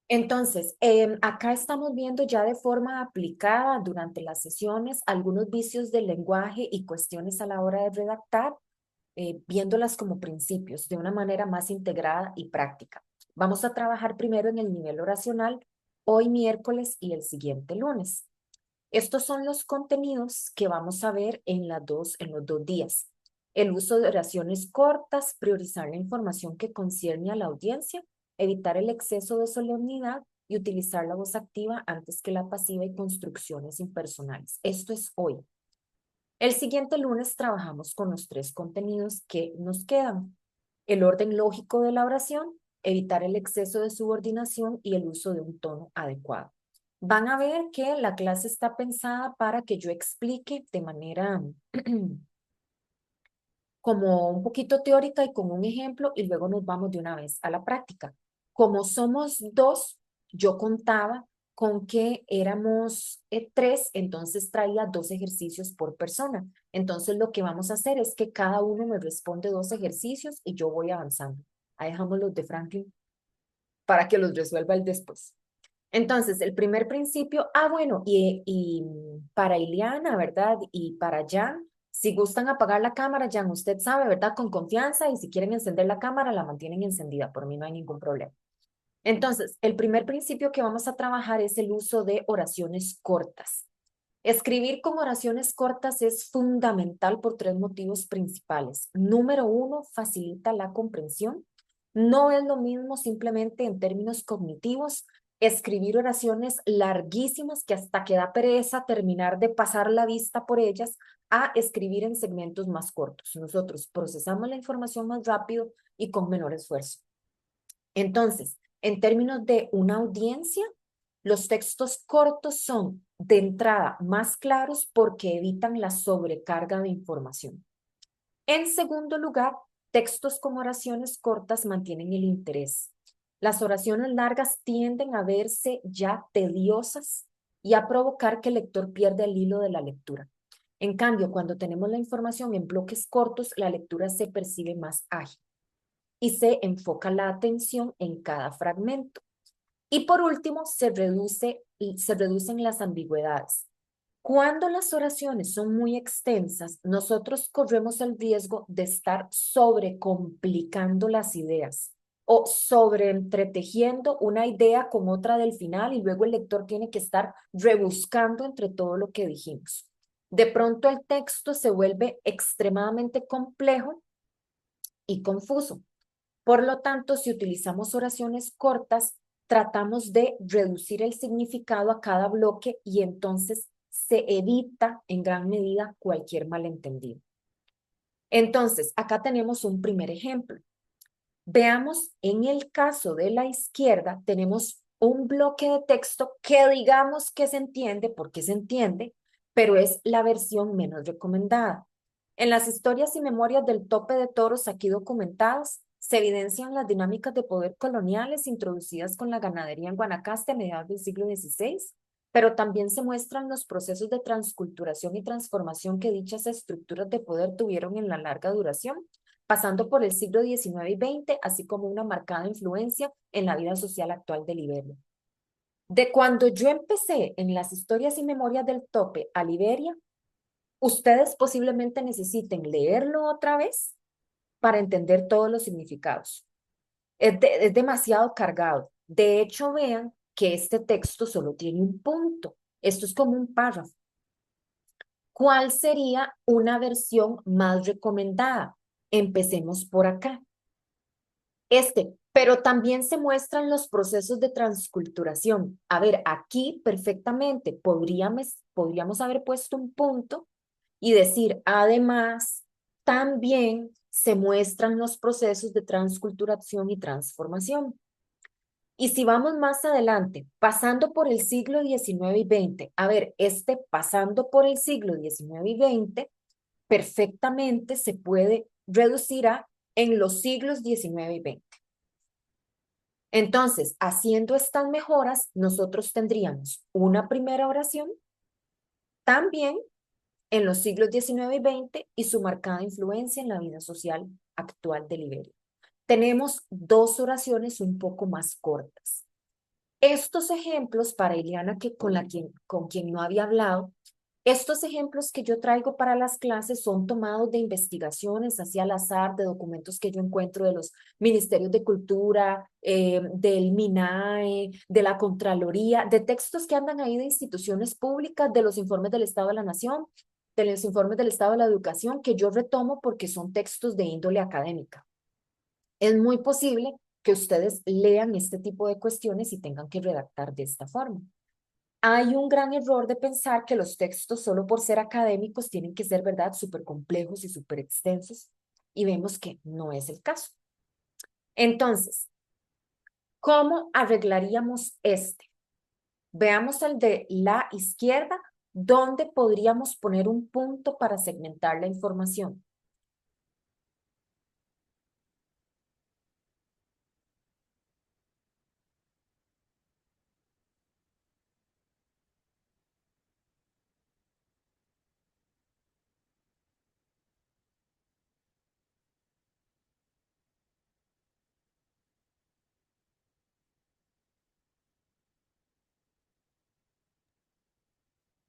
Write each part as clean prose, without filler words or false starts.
Entonces, acá estamos viendo ya de forma aplicada durante las sesiones algunos vicios del lenguaje y cuestiones a la hora de redactar, viéndolas como principios de una manera más integrada y práctica. Vamos a trabajar primero en el nivel oracional, hoy miércoles y el siguiente lunes. Estos son los contenidos que vamos a ver en los 2 días. El uso de oraciones cortas, priorizar la información que concierne a la audiencia, evitar el exceso de solemnidad y utilizar la voz activa antes que la pasiva y construcciones impersonales. Esto es hoy. El siguiente lunes trabajamos con los 3 contenidos que nos quedan. El orden lógico de la oración, evitar el exceso de subordinación y el uso de un tono adecuado. Van a ver que la clase está pensada para que yo explique de manera como un poquito teórica y con un ejemplo y luego nos vamos de una vez a la práctica. Como somos dos, yo contaba con que éramos 3, entonces traía 2 ejercicios por persona. Entonces lo que vamos a hacer es que cada uno me responde 2 ejercicios y yo voy avanzando. Ahí dejamos los de Franklin para que los resuelva él después. Entonces, el primer principio, bueno, y para Ileana, ¿verdad? Y para Jan, si gustan apagar la cámara, Jan, usted sabe, ¿verdad? Con confianza, y si quieren encender la cámara, la mantienen encendida, por mí no hay ningún problema. Entonces, el primer principio que vamos a trabajar es el uso de oraciones cortas. Escribir con oraciones cortas es fundamental por 3 motivos principales. Número 1, facilita la comprensión. No es lo mismo simplemente en términos cognitivos escribir oraciones larguísimas que hasta que da pereza terminar de pasar la vista por ellas a escribir en segmentos más cortos. Nosotros procesamos la información más rápido y con menor esfuerzo. Entonces, en términos de una audiencia, los textos cortos son de entrada más claros porque evitan la sobrecarga de información. En segundo lugar, textos con oraciones cortas mantienen el interés. Las oraciones largas tienden a verse ya tediosas y a provocar que el lector pierda el hilo de la lectura. En cambio, cuando tenemos la información en bloques cortos, la lectura se percibe más ágil y se enfoca la atención en cada fragmento. Y por último, se reducen las ambigüedades. Cuando las oraciones son muy extensas, nosotros corremos el riesgo de estar sobrecomplicando las ideas o sobreentretejiendo una idea con otra del final y luego el lector tiene que estar rebuscando entre todo lo que dijimos. De pronto el texto se vuelve extremadamente complejo y confuso. Por lo tanto, si utilizamos oraciones cortas, tratamos de reducir el significado a cada bloque y entonces se evita en gran medida cualquier malentendido. Entonces, acá tenemos un primer ejemplo. Veamos, en el caso de la izquierda, tenemos un bloque de texto que digamos que se entiende, porque se entiende, pero es la versión menos recomendada. En las historias y memorias del tope de toros aquí documentadas, se evidencian las dinámicas de poder coloniales introducidas con la ganadería en Guanacaste a mediados del siglo XVI, pero también se muestran los procesos de transculturación y transformación que dichas estructuras de poder tuvieron en la larga duración, pasando por el siglo XIX y XX, así como una marcada influencia en la vida social actual de Liberia. De cuando yo empecé en las historias y memorias del tope a Liberia, ustedes posiblemente necesiten leerlo otra vez para entender todos los significados. Es demasiado cargado. De hecho, vean que este texto solo tiene un punto. Esto es como un párrafo. ¿Cuál sería una versión más recomendada? Empecemos por acá. Pero también se muestran los procesos de transculturación. A ver, aquí perfectamente podríamos haber puesto un punto y decir, además, también se muestran los procesos de transculturación y transformación. Y si vamos más adelante, pasando por el siglo XIX y XX, a ver, pasando por el siglo XIX y XX, perfectamente se puede reducir a en los siglos XIX y XX. Entonces, haciendo estas mejoras, nosotros tendríamos una primera oración también en los siglos XIX y XX y su marcada influencia en la vida social actual de Liberia. tenemos dos oraciones un poco más cortas. Estos ejemplos para Ileana, que con quien no había hablado, estos ejemplos que yo traigo para las clases son tomados de investigaciones así al azar, de documentos que yo encuentro de los ministerios de cultura, del MINAE, de la Contraloría, de textos que andan ahí de instituciones públicas, de los informes del Estado de la Nación, de los informes del Estado de la Educación, que yo retomo porque son textos de índole académica. Es muy posible que ustedes lean este tipo de cuestiones y tengan que redactar de esta forma. Hay un gran error de pensar que los textos, solo por ser académicos, tienen que ser, ¿verdad?, súper complejos y súper extensos, y vemos que no es el caso. Entonces, ¿cómo arreglaríamos este? Veamos el de la izquierda, ¿dónde podríamos poner un punto para segmentar la información?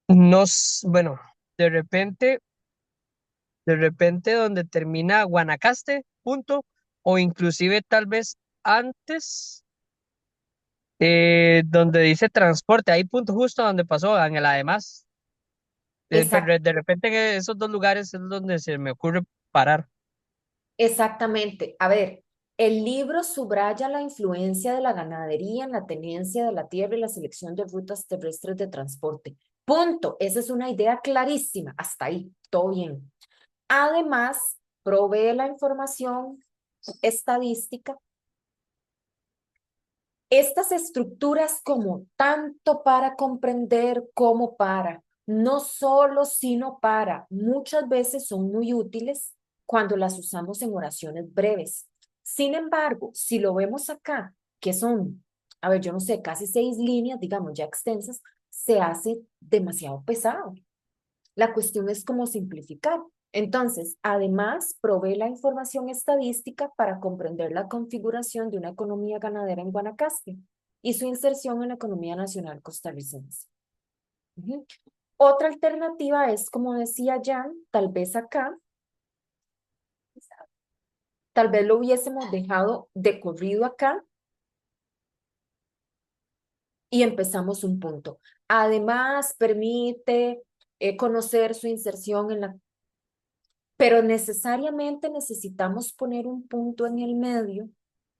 No, bueno, de repente, de repente donde termina Guanacaste, punto, o inclusive tal vez antes, donde dice transporte, ahí punto justo donde pasó, en el además. Exacto. Pero de repente en esos dos lugares es donde se me ocurre parar. Exactamente. A ver, el libro subraya la influencia de la ganadería en la tenencia de la tierra y la selección de rutas terrestres de transporte. Punto. Esa es una idea clarísima. Hasta ahí, todo bien. Además, provee la información estadística. Estas estructuras como tanto para comprender como para, no solo sino para, muchas veces son muy útiles cuando las usamos en oraciones breves. Sin embargo, si lo vemos acá, que son, a ver, yo no sé, casi 6 líneas, digamos, ya extensas, se hace demasiado pesado. La cuestión es cómo simplificar. Entonces, además, provee la información estadística para comprender la configuración de una economía ganadera en Guanacaste y su inserción en la economía nacional costarricense. Ujú. Otra alternativa es, como decía Jan, tal vez acá, tal vez lo hubiésemos dejado de corrido acá y empezamos un punto. Además, permite conocer su inserción en la, pero necesariamente necesitamos poner un punto en el medio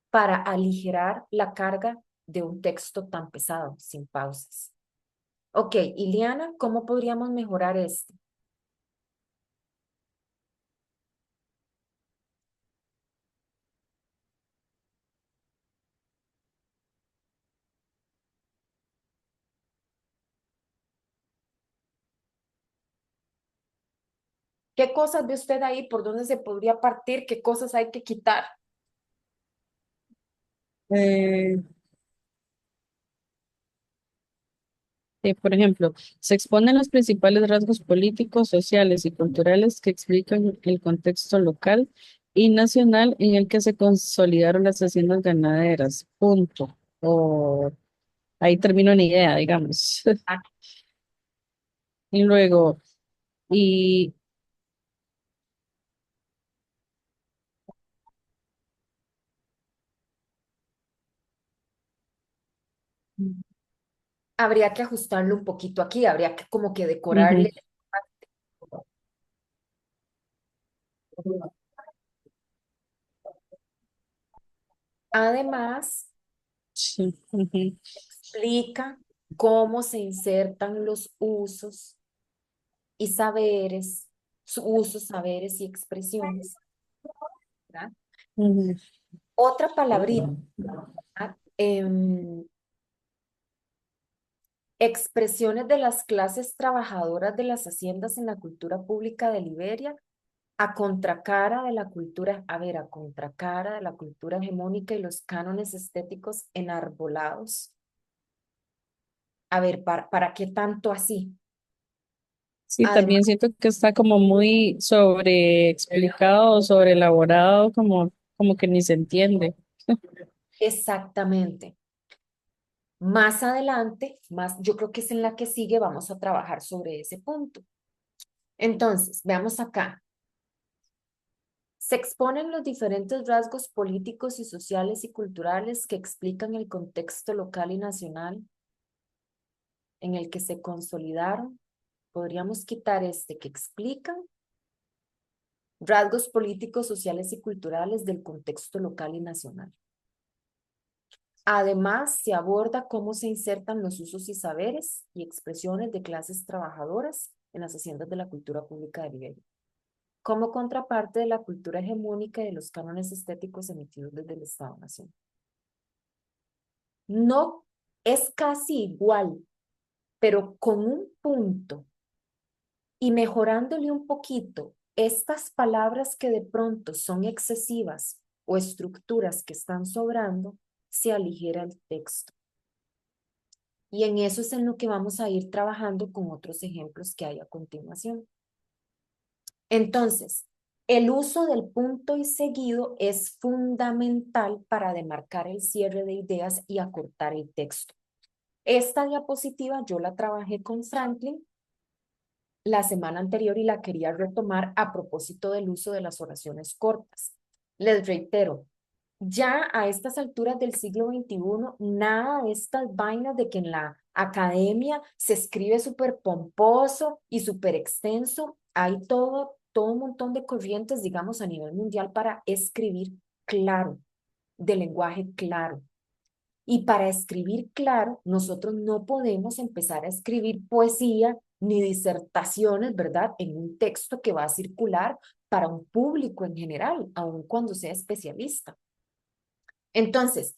para aligerar la carga de un texto tan pesado, sin pausas. Ok, Iliana, ¿cómo podríamos mejorar esto? ¿Qué cosas ve usted ahí? ¿Por dónde se podría partir? ¿Qué cosas hay que quitar? Eh, por ejemplo, se exponen los principales rasgos políticos, sociales y culturales que explican el contexto local y nacional en el que se consolidaron las haciendas ganaderas. Punto. O ahí termino una idea, digamos. Ah, Y luego, y habría que ajustarlo un poquito aquí, habría que como que ujú, decorarle. Además, sí, ujú, explica cómo se insertan los usos y saberes, usos, saberes y expresiones, ¿verdad? ujú. Otra palabrita, ¿verdad? Expresiones de las clases trabajadoras de las haciendas en la cultura pública de Liberia, a contracara de la cultura, a ver, a contracara de la cultura hegemónica y los cánones estéticos enarbolados. A ver, ¿para qué tanto así? Sí, Además, también siento que está como muy sobre explicado, sobre elaborado, como como que ni se entiende. Exactamente. Más adelante, yo creo que es en la que sigue, vamos a trabajar sobre ese punto. Entonces, veamos acá. Se exponen los diferentes rasgos políticos y sociales y culturales que explican el contexto local y nacional en el que se consolidaron. Podríamos quitar este que explican rasgos políticos, sociales y culturales del contexto local y nacional. Además, se aborda cómo se insertan los usos y saberes y expresiones de clases trabajadoras en las haciendas de la cultura pública de Liberia, como contraparte de la cultura hegemónica y de los cánones estéticos emitidos desde el Estado-Nación. No es casi igual, pero con un punto y mejorándole un poquito estas palabras que de pronto son excesivas o estructuras que están sobrando, se aligera el texto. Y en eso es en lo que vamos a ir trabajando con otros ejemplos que hay a continuación. Entonces, el uso del punto y seguido es fundamental para demarcar el cierre de ideas y acortar el texto. Esta diapositiva yo la trabajé con Franklin la semana anterior y la quería retomar a propósito del uso de las oraciones cortas. Les reitero, ya a estas alturas del siglo XXI, nada de estas vainas de que en la academia se escribe súper pomposo y súper extenso. Hay todo un montón de corrientes, digamos, a nivel mundial para escribir claro, de lenguaje claro. Y para escribir claro, nosotros no podemos empezar a escribir poesía ni disertaciones, ¿verdad? En un texto que va a circular para un público en general, aun cuando sea especialista. Entonces,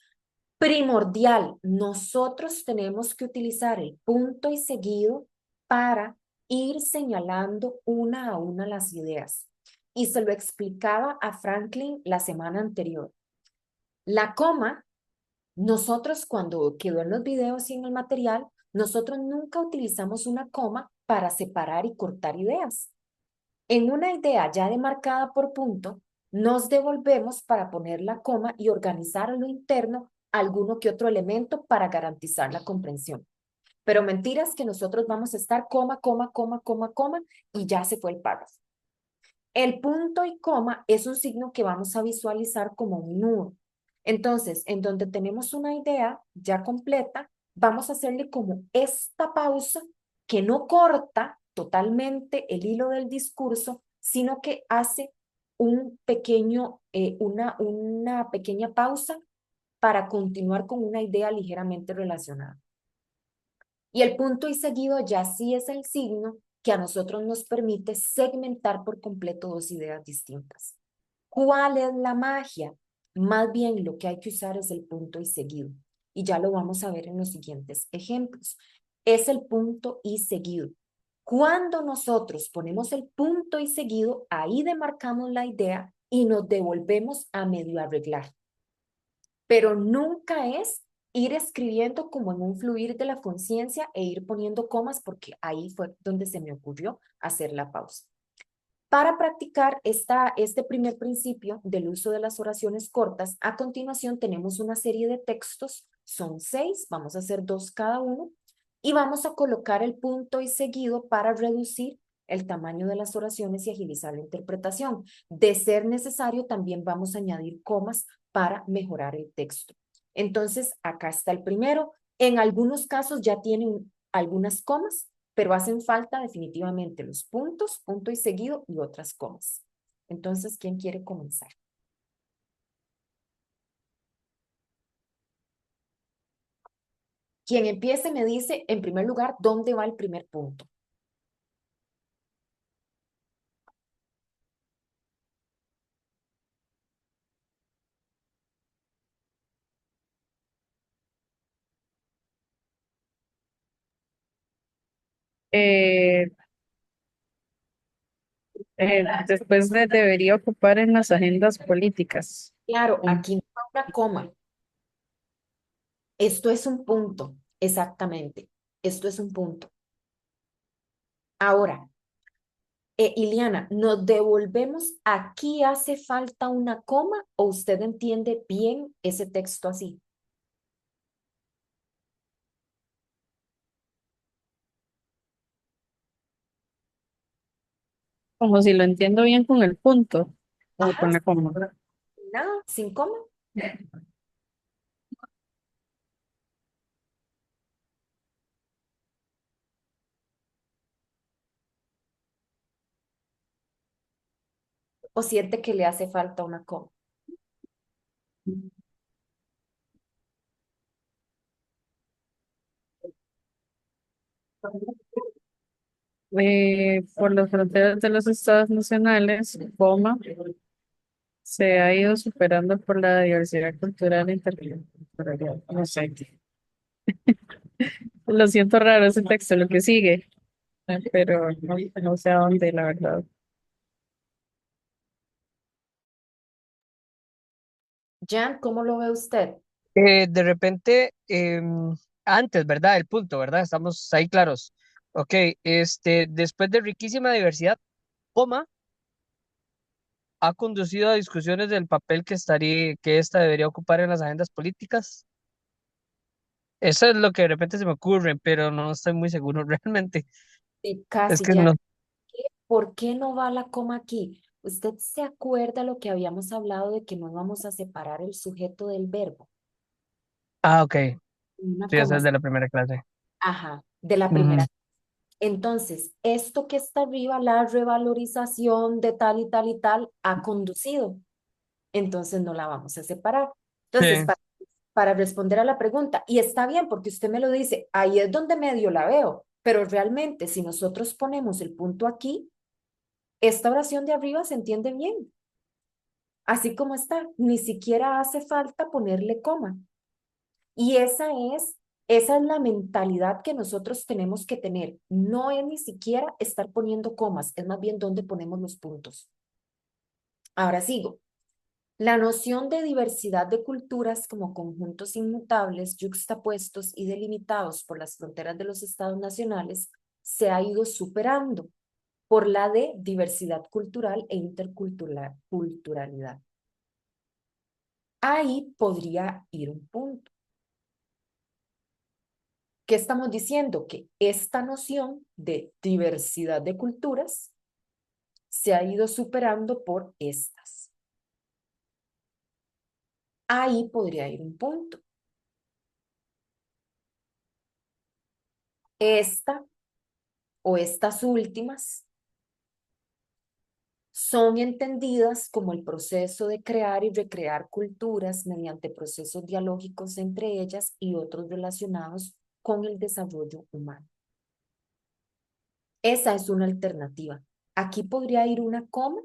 primordial, nosotros tenemos que utilizar el punto y seguido para ir señalando una a una las ideas. Y se lo explicaba a Franklin la semana anterior. La coma, nosotros cuando quedó en los videos y en el material, nosotros nunca utilizamos una coma para separar y cortar ideas. En una idea ya demarcada por punto, nos devolvemos para poner la coma y organizar a lo interno alguno que otro elemento para garantizar la comprensión. Pero mentiras que nosotros vamos a estar coma, coma, coma, coma, coma y ya se fue el párrafo. El punto y coma es un signo que vamos a visualizar como un nudo. Entonces, en donde tenemos una idea ya completa, vamos a hacerle como esta pausa que no corta totalmente el hilo del discurso, sino que hace un pequeño, una pequeña pausa para continuar con una idea ligeramente relacionada. Y el punto y seguido ya sí es el signo que a nosotros nos permite segmentar por completo dos ideas distintas. ¿Cuál es la magia? Más bien lo que hay que usar es el punto y seguido. Y ya lo vamos a ver en los siguientes ejemplos. Es el punto y seguido. Cuando nosotros ponemos el punto y seguido, ahí demarcamos la idea y nos devolvemos a medio arreglar. Pero nunca es ir escribiendo como en un fluir de la conciencia e ir poniendo comas porque ahí fue donde se me ocurrió hacer la pausa. Para practicar este primer principio del uso de las oraciones cortas, a continuación tenemos una serie de textos, son 6, vamos a hacer 2 cada uno, y vamos a colocar el punto y seguido para reducir el tamaño de las oraciones y agilizar la interpretación. De ser necesario, también vamos a añadir comas para mejorar el texto. Entonces, acá está el primero. En algunos casos ya tienen algunas comas, pero hacen falta definitivamente los puntos, punto y seguido y otras comas. Entonces, ¿quién quiere comenzar? Quien empiece me dice, en primer lugar, ¿dónde va el primer punto? Eh, Después debería ocupar en las agendas políticas. Claro, aquí no va una coma. Esto es un punto, exactamente. Esto es un punto. Ahora, Iliana, ¿nos devolvemos? ¿Aquí hace falta una coma o usted entiende bien ese texto así? Como si lo entiendo bien con el punto o Ajá, con la coma. nada, sin coma. ¿O siente que le hace falta una coma? Por las fronteras de los estados nacionales, coma, se ha ido superando por la diversidad cultural e interculturalidad. No sé, lo siento raro ese texto, lo que sigue, pero no sé a dónde, la verdad. Jan, ¿cómo lo ve usted? De repente, antes, ¿verdad? El punto, ¿verdad? Estamos ahí claros. Ok, después de riquísima diversidad, coma, ha conducido a discusiones del papel que esta debería ocupar en las agendas políticas. Eso es lo que de repente se me ocurre, pero no estoy muy seguro realmente. Sí, Es casi, que Jan. no. ¿Por qué no va la coma aquí? ¿Usted se acuerda lo que habíamos hablado de que no vamos a separar el sujeto del verbo? Ah, ok. Una Sí, eso coma, es de la primera clase. ajá, de la Ujú. primera. Entonces, esto que está arriba, la revalorización de tal y tal y tal, ha conducido. Entonces, no la vamos a separar. Entonces, Sí. para responder a la pregunta, y está bien porque usted me lo dice, ahí es donde medio la veo, pero realmente si nosotros ponemos el punto aquí, esta oración de arriba se entiende bien, así como está, ni siquiera hace falta ponerle coma. Y esa es la mentalidad que nosotros tenemos que tener. No es ni siquiera estar poniendo comas, es más bien dónde ponemos los puntos. Ahora sigo. La noción de diversidad de culturas como conjuntos inmutables, yuxtapuestos y delimitados por las fronteras de los estados nacionales se ha ido superando por la de diversidad cultural e interculturalidad. Ahí podría ir un punto. ¿Qué estamos diciendo? Que esta noción de diversidad de culturas se ha ido superando por estas. Ahí podría ir un punto. Esta o estas últimas son entendidas como el proceso de crear y recrear culturas mediante procesos dialógicos entre ellas y otros relacionados con el desarrollo humano. Esa es una alternativa. Aquí podría ir una coma,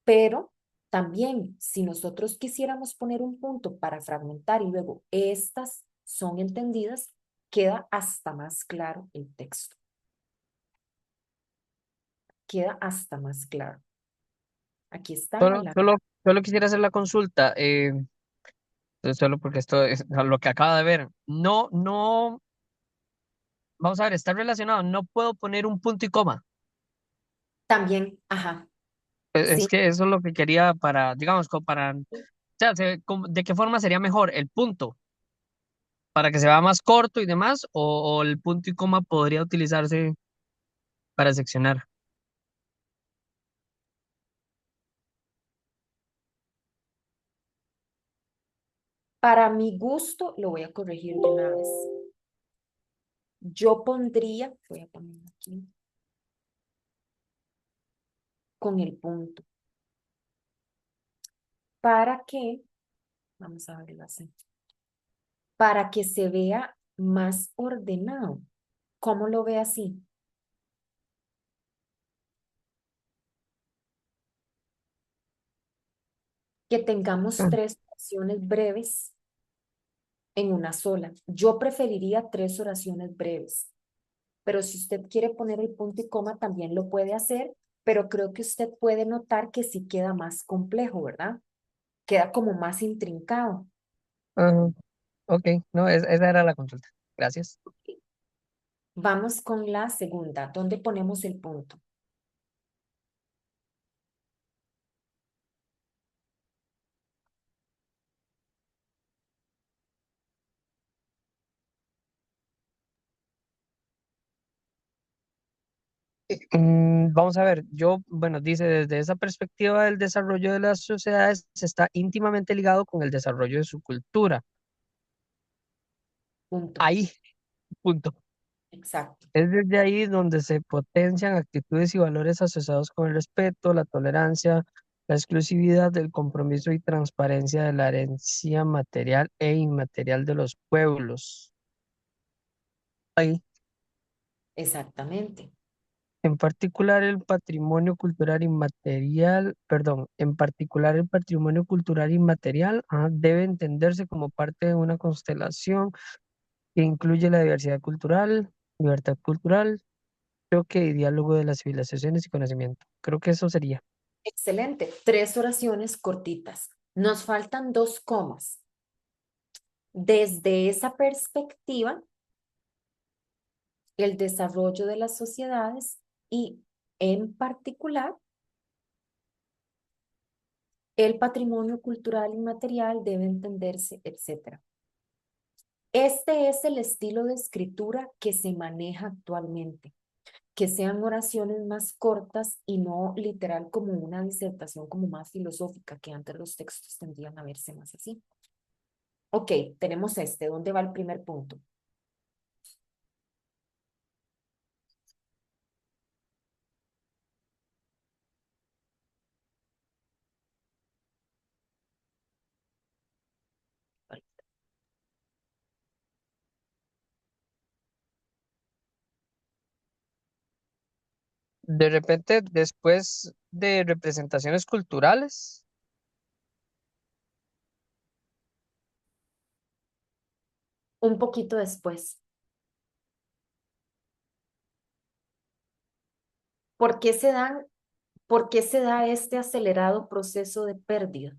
pero también si nosotros quisiéramos poner un punto para fragmentar y luego estas son entendidas, queda hasta más claro el texto. Queda hasta más claro. Aquí está Solo, la... solo, solo quisiera hacer la consulta, solo porque esto es lo que acaba de ver. No, no, vamos a ver, está relacionado. No puedo poner un punto y coma. También, ajá, Es sí. que eso es lo que quería para, digamos, o sea, ¿de qué forma sería mejor el punto? ¿Para que se vea más corto y demás? O el punto y coma podría utilizarse para seccionar? Para mi gusto, lo voy a corregir de una vez. Yo pondría, voy a poner aquí, con el punto. ¿Para qué? Vamos a verlo así. Para que se vea más ordenado. ¿Cómo lo ve así? Que tengamos Mm. tres oraciones breves en una sola. Yo preferiría tres oraciones breves, pero si usted quiere poner el punto y coma, también lo puede hacer, pero creo que usted puede notar que sí queda más complejo, ¿verdad? Queda como más intrincado. Ah, ok, no, esa era la consulta. Gracias. Vamos con la segunda. ¿Dónde ponemos el punto? Vamos a ver, bueno, dice, desde esa perspectiva el desarrollo de las sociedades está íntimamente ligado con el desarrollo de su cultura. Punto. Ahí, punto. Exacto. Es desde ahí donde se potencian actitudes y valores asociados con el respeto, la tolerancia, la exclusividad, el compromiso y transparencia de la herencia material e inmaterial de los pueblos. Ahí, Exactamente. en particular el patrimonio cultural inmaterial, perdón, en particular el patrimonio cultural inmaterial, debe entenderse como parte de una constelación que incluye la diversidad cultural, libertad cultural, choque y diálogo de las civilizaciones y conocimiento. Creo que eso sería. Excelente. 3 oraciones cortitas. Nos faltan 2 comas. Desde esa perspectiva, el desarrollo de las sociedades y, en particular, el patrimonio cultural inmaterial debe entenderse, etcétera. Este es el estilo de escritura que se maneja actualmente, que sean oraciones más cortas y no literal como una disertación como más filosófica, que antes los textos tendían a verse más así. Ok, tenemos este. ¿Dónde va el primer punto? De repente, después de representaciones culturales, Un poquito después. ¿Por qué se dan, por qué se da este acelerado proceso de pérdida?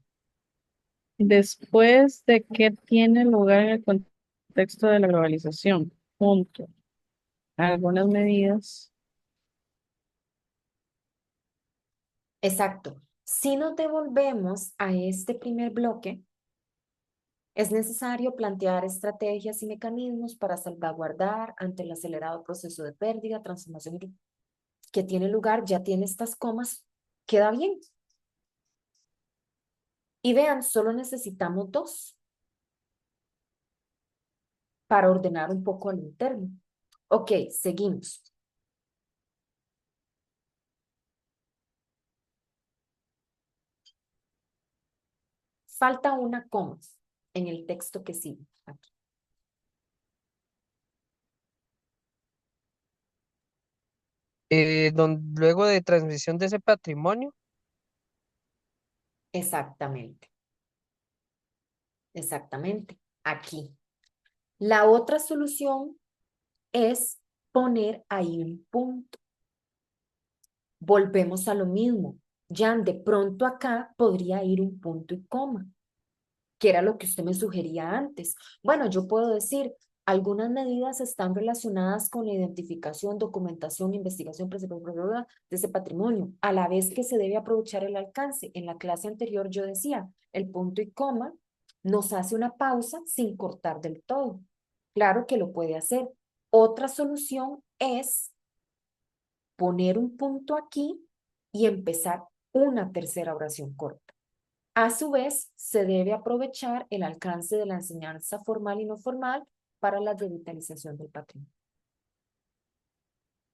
Después de que tiene lugar en el contexto de la globalización. Punto. Algunas medidas. Exacto. Si nos devolvemos a este primer bloque, es necesario plantear estrategias y mecanismos para salvaguardar ante el acelerado proceso de pérdida, transformación que tiene lugar, ya tiene estas comas, queda bien. Y vean, solo necesitamos 2 para ordenar un poco al interno. Ok, seguimos. Falta una coma en el texto que sigue. Aquí. luego de transmisión de ese patrimonio, Exactamente, exactamente. Aquí. La otra solución es poner ahí un punto. Volvemos a lo mismo. Jan, de pronto acá podría ir un punto y coma, que era lo que usted me sugería antes. Bueno, yo puedo decir, algunas medidas están relacionadas con la identificación, documentación, investigación, preservación de ese patrimonio, a la vez que se debe aprovechar el alcance. En la clase anterior yo decía, el punto y coma nos hace una pausa sin cortar del todo. Claro que lo puede hacer. Otra solución es poner un punto aquí y empezar una tercera oración corta. A su vez, se debe aprovechar el alcance de la enseñanza formal y no formal para la revitalización del patrimonio.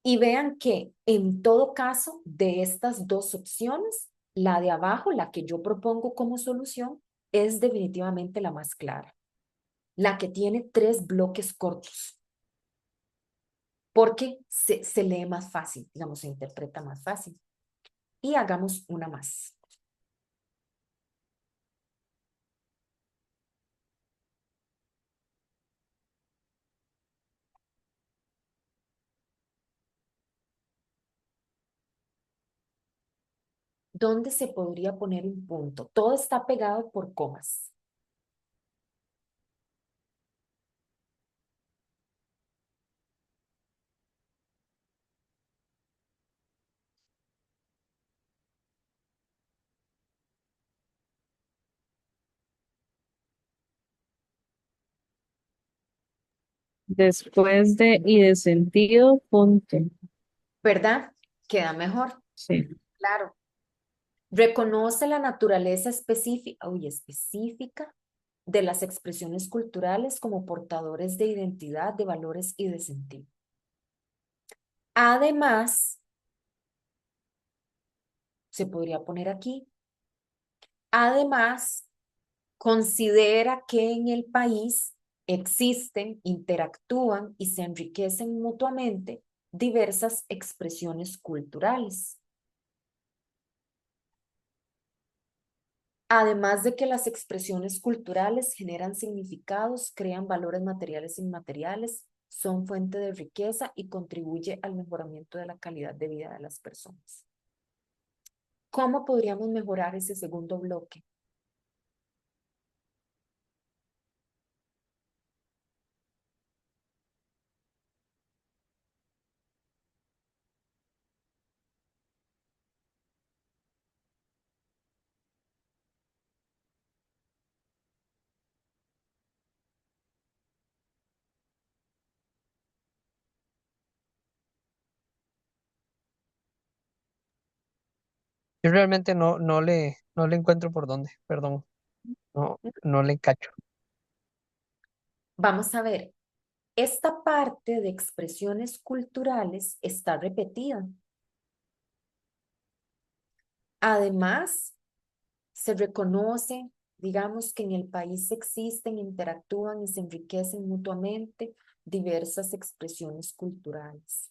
Y vean que en todo caso, de estas 2 opciones, la de abajo, la que yo propongo como solución, es definitivamente la más clara, la que tiene 3 bloques cortos, porque se lee más fácil, digamos, se interpreta más fácil. Y hagamos una más. ¿Dónde se podría poner un punto? Todo está pegado por comas. Después de y de sentido. Punto. ¿Verdad? Queda mejor, Sí. claro. Reconoce la naturaleza específica de las expresiones culturales como portadores de identidad, de valores y de sentido. Además, se podría poner aquí, además, considera que en el país existen, interactúan y se enriquecen mutuamente diversas expresiones culturales. Además de que las expresiones culturales generan significados, crean valores materiales e inmateriales, son fuente de riqueza y contribuye al mejoramiento de la calidad de vida de las personas. ¿Cómo podríamos mejorar ese segundo bloque? Yo realmente no le encuentro por dónde, perdón, no le cacho. Vamos a ver, esta parte de expresiones culturales está repetida. Además, se reconoce, digamos, que en el país existen, interactúan y se enriquecen mutuamente diversas expresiones culturales.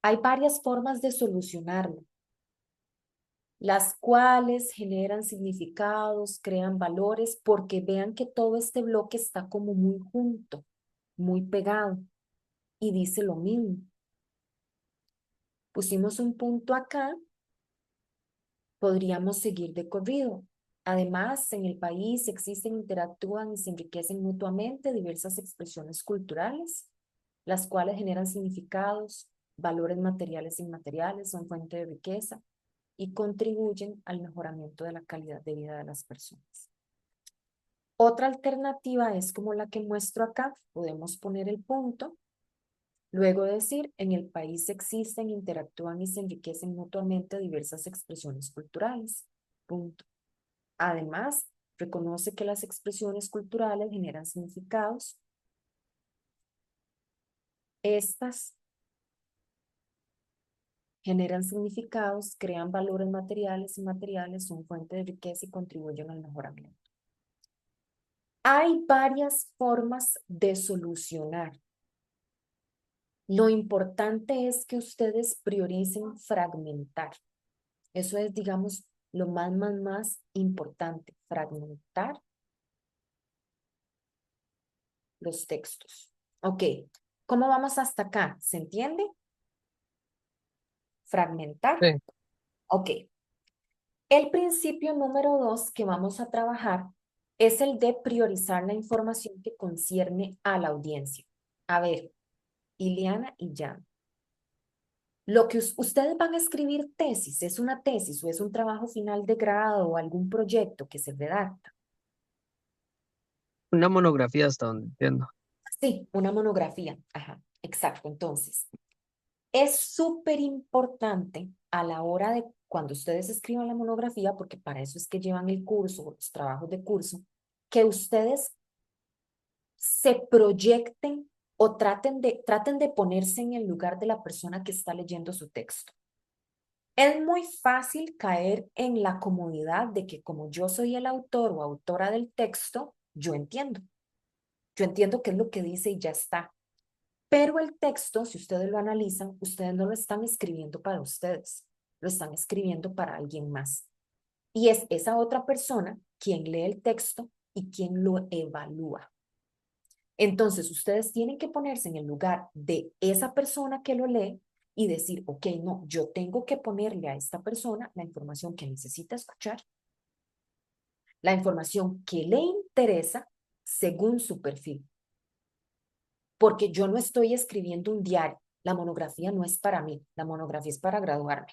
Hay varias formas de solucionarlo, las cuales generan significados, crean valores, porque vean que todo este bloque está como muy junto, muy pegado, y dice lo mismo. Pusimos un punto acá, podríamos seguir de corrido. Además, en el país existen, interactúan y se enriquecen mutuamente diversas expresiones culturales, las cuales generan significados, valores materiales e inmateriales, son fuente de riqueza y contribuyen al mejoramiento de la calidad de vida de las personas. Otra alternativa es como la que muestro acá, podemos poner el punto, luego decir, en el país existen, interactúan y se enriquecen mutuamente diversas expresiones culturales. Punto. Además, reconoce que las expresiones culturales generan significados. Estas generan significados, crean valores materiales y inmateriales, son fuente de riqueza y contribuyen al mejoramiento. Hay varias formas de solucionar. Lo importante es que ustedes prioricen fragmentar. Eso es, digamos, lo más importante, fragmentar los textos. Ok, ¿cómo vamos hasta acá? ¿Se entiende? Fragmentar. Sí. Ok. El principio número 2 que vamos a trabajar es el de priorizar la información que concierne a la audiencia. A ver, Ileana y Jan. Lo que ustedes van a escribir tesis, ¿es una tesis o es un trabajo final de grado o algún proyecto que se redacta? Una monografía hasta donde entiendo. Sí, una monografía. Ajá, exacto. Entonces, es súper importante a la hora de cuando ustedes escriban la monografía, porque para eso es que llevan el curso o los trabajos de curso, que ustedes se proyecten o traten de ponerse en el lugar de la persona que está leyendo su texto. Es muy fácil caer en la comodidad de que como yo soy el autor o autora del texto, yo entiendo. Yo entiendo qué es lo que dice y ya está. Pero el texto, si ustedes lo analizan, ustedes no lo están escribiendo para ustedes, lo están escribiendo para alguien más. Y es esa otra persona quien lee el texto y quien lo evalúa. Entonces, ustedes tienen que ponerse en el lugar de esa persona que lo lee y decir, ok, no, yo tengo que ponerle a esta persona la información que necesita escuchar, la información que le interesa según su perfil. Porque yo no estoy escribiendo un diario, la monografía no es para mí, la monografía es para graduarme.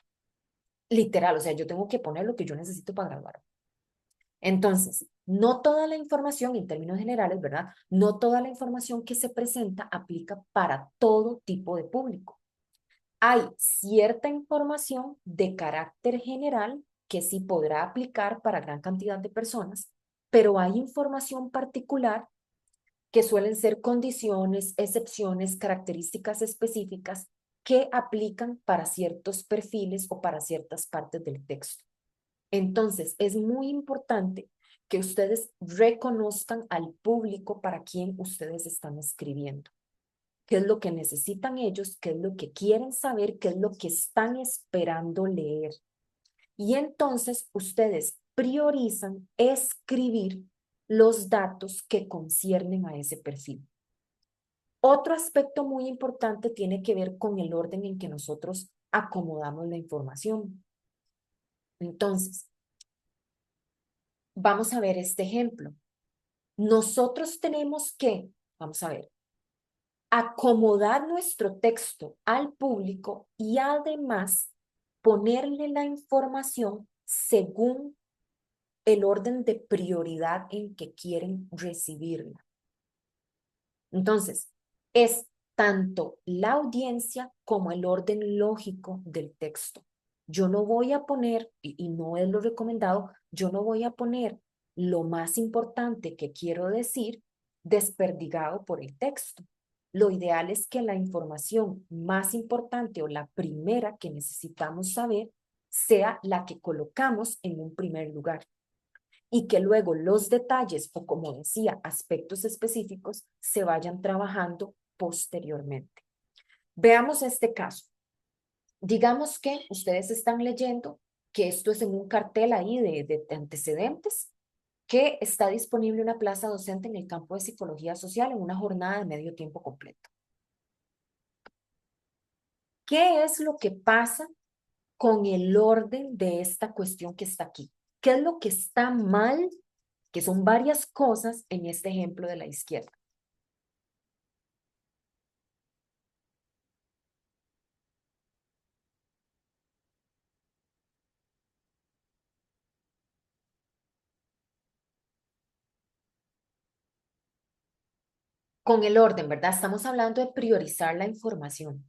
Literal, o sea, yo tengo que poner lo que yo necesito para graduarme. Entonces, No toda la información, en términos generales, ¿verdad? No toda la información que se presenta aplica para todo tipo de público. Hay cierta información de carácter general que sí podrá aplicar para gran cantidad de personas, pero hay información particular que suelen ser condiciones, excepciones, características específicas que aplican para ciertos perfiles o para ciertas partes del texto. Entonces, es muy importante que ustedes reconozcan al público para quien ustedes están escribiendo. ¿Qué es lo que necesitan ellos? ¿Qué es lo que quieren saber? ¿Qué es lo que están esperando leer? Y entonces ustedes priorizan escribir los datos que conciernen a ese perfil. Otro aspecto muy importante tiene que ver con el orden en que nosotros acomodamos la información. Entonces, vamos a ver este ejemplo. Nosotros tenemos que, vamos a ver, acomodar nuestro texto al público y además ponerle la información según el orden de prioridad en que quieren recibirla. Entonces, es tanto la audiencia como el orden lógico del texto. Yo no voy a poner, y no es lo recomendado, yo no voy a poner lo más importante que quiero decir desperdigado por el texto. Lo ideal es que la información más importante o la primera que necesitamos saber sea la que colocamos en un primer lugar y que luego los detalles o, como decía, aspectos específicos se vayan trabajando posteriormente. Veamos este caso. Digamos que ustedes están leyendo que esto es en un cartel ahí de antecedentes, que está disponible una plaza docente en el campo de psicología social en una jornada de medio tiempo completo. ¿Qué es lo que pasa con el orden de esta cuestión que está aquí? ¿Qué es lo que está mal? Que son varias cosas en este ejemplo de la izquierda. Con el orden, ¿verdad? Estamos hablando de priorizar la información.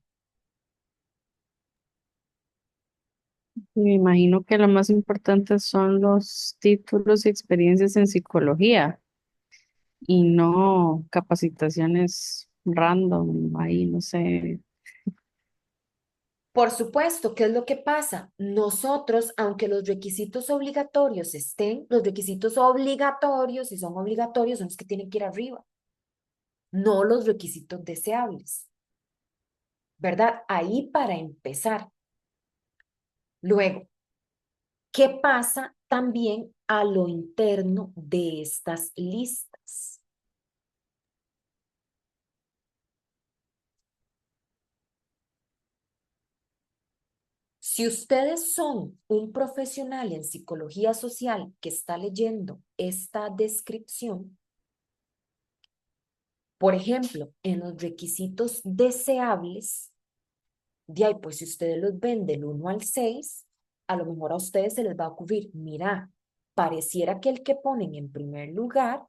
Me imagino que lo más importante son los títulos y experiencias en psicología y no capacitaciones random, ahí no sé. Por supuesto, ¿qué es lo que pasa? Nosotros, aunque los requisitos obligatorios estén, los requisitos obligatorios, si son obligatorios, son los que tienen que ir arriba, no los requisitos deseables, ¿verdad? Ahí para empezar. Luego, ¿qué pasa también a lo interno de estas listas? Si ustedes son un profesional en psicología social que está leyendo esta descripción, por ejemplo, en los requisitos deseables, de ahí, pues si ustedes los ven del 1 al 6, a lo mejor a ustedes se les va a ocurrir, mira, pareciera que el que ponen en primer lugar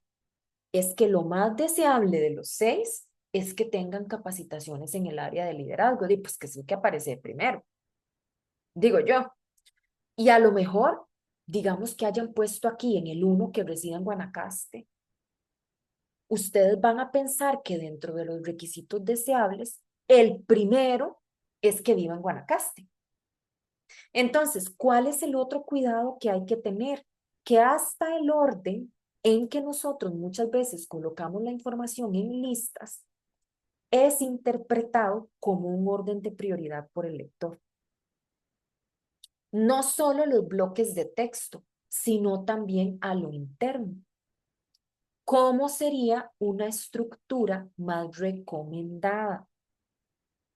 es que lo más deseable de los 6 es que tengan capacitaciones en el área de liderazgo, y pues que es el que aparece de primero, digo yo. Y a lo mejor, digamos que hayan puesto aquí en el 1 que reside en Guanacaste, ustedes van a pensar que dentro de los requisitos deseables, el primero es que viva en Guanacaste. Entonces, ¿cuál es el otro cuidado que hay que tener? Que hasta el orden en que nosotros muchas veces colocamos la información en listas es interpretado como un orden de prioridad por el lector. No solo los bloques de texto, sino también a lo interno. ¿Cómo sería una estructura más recomendada?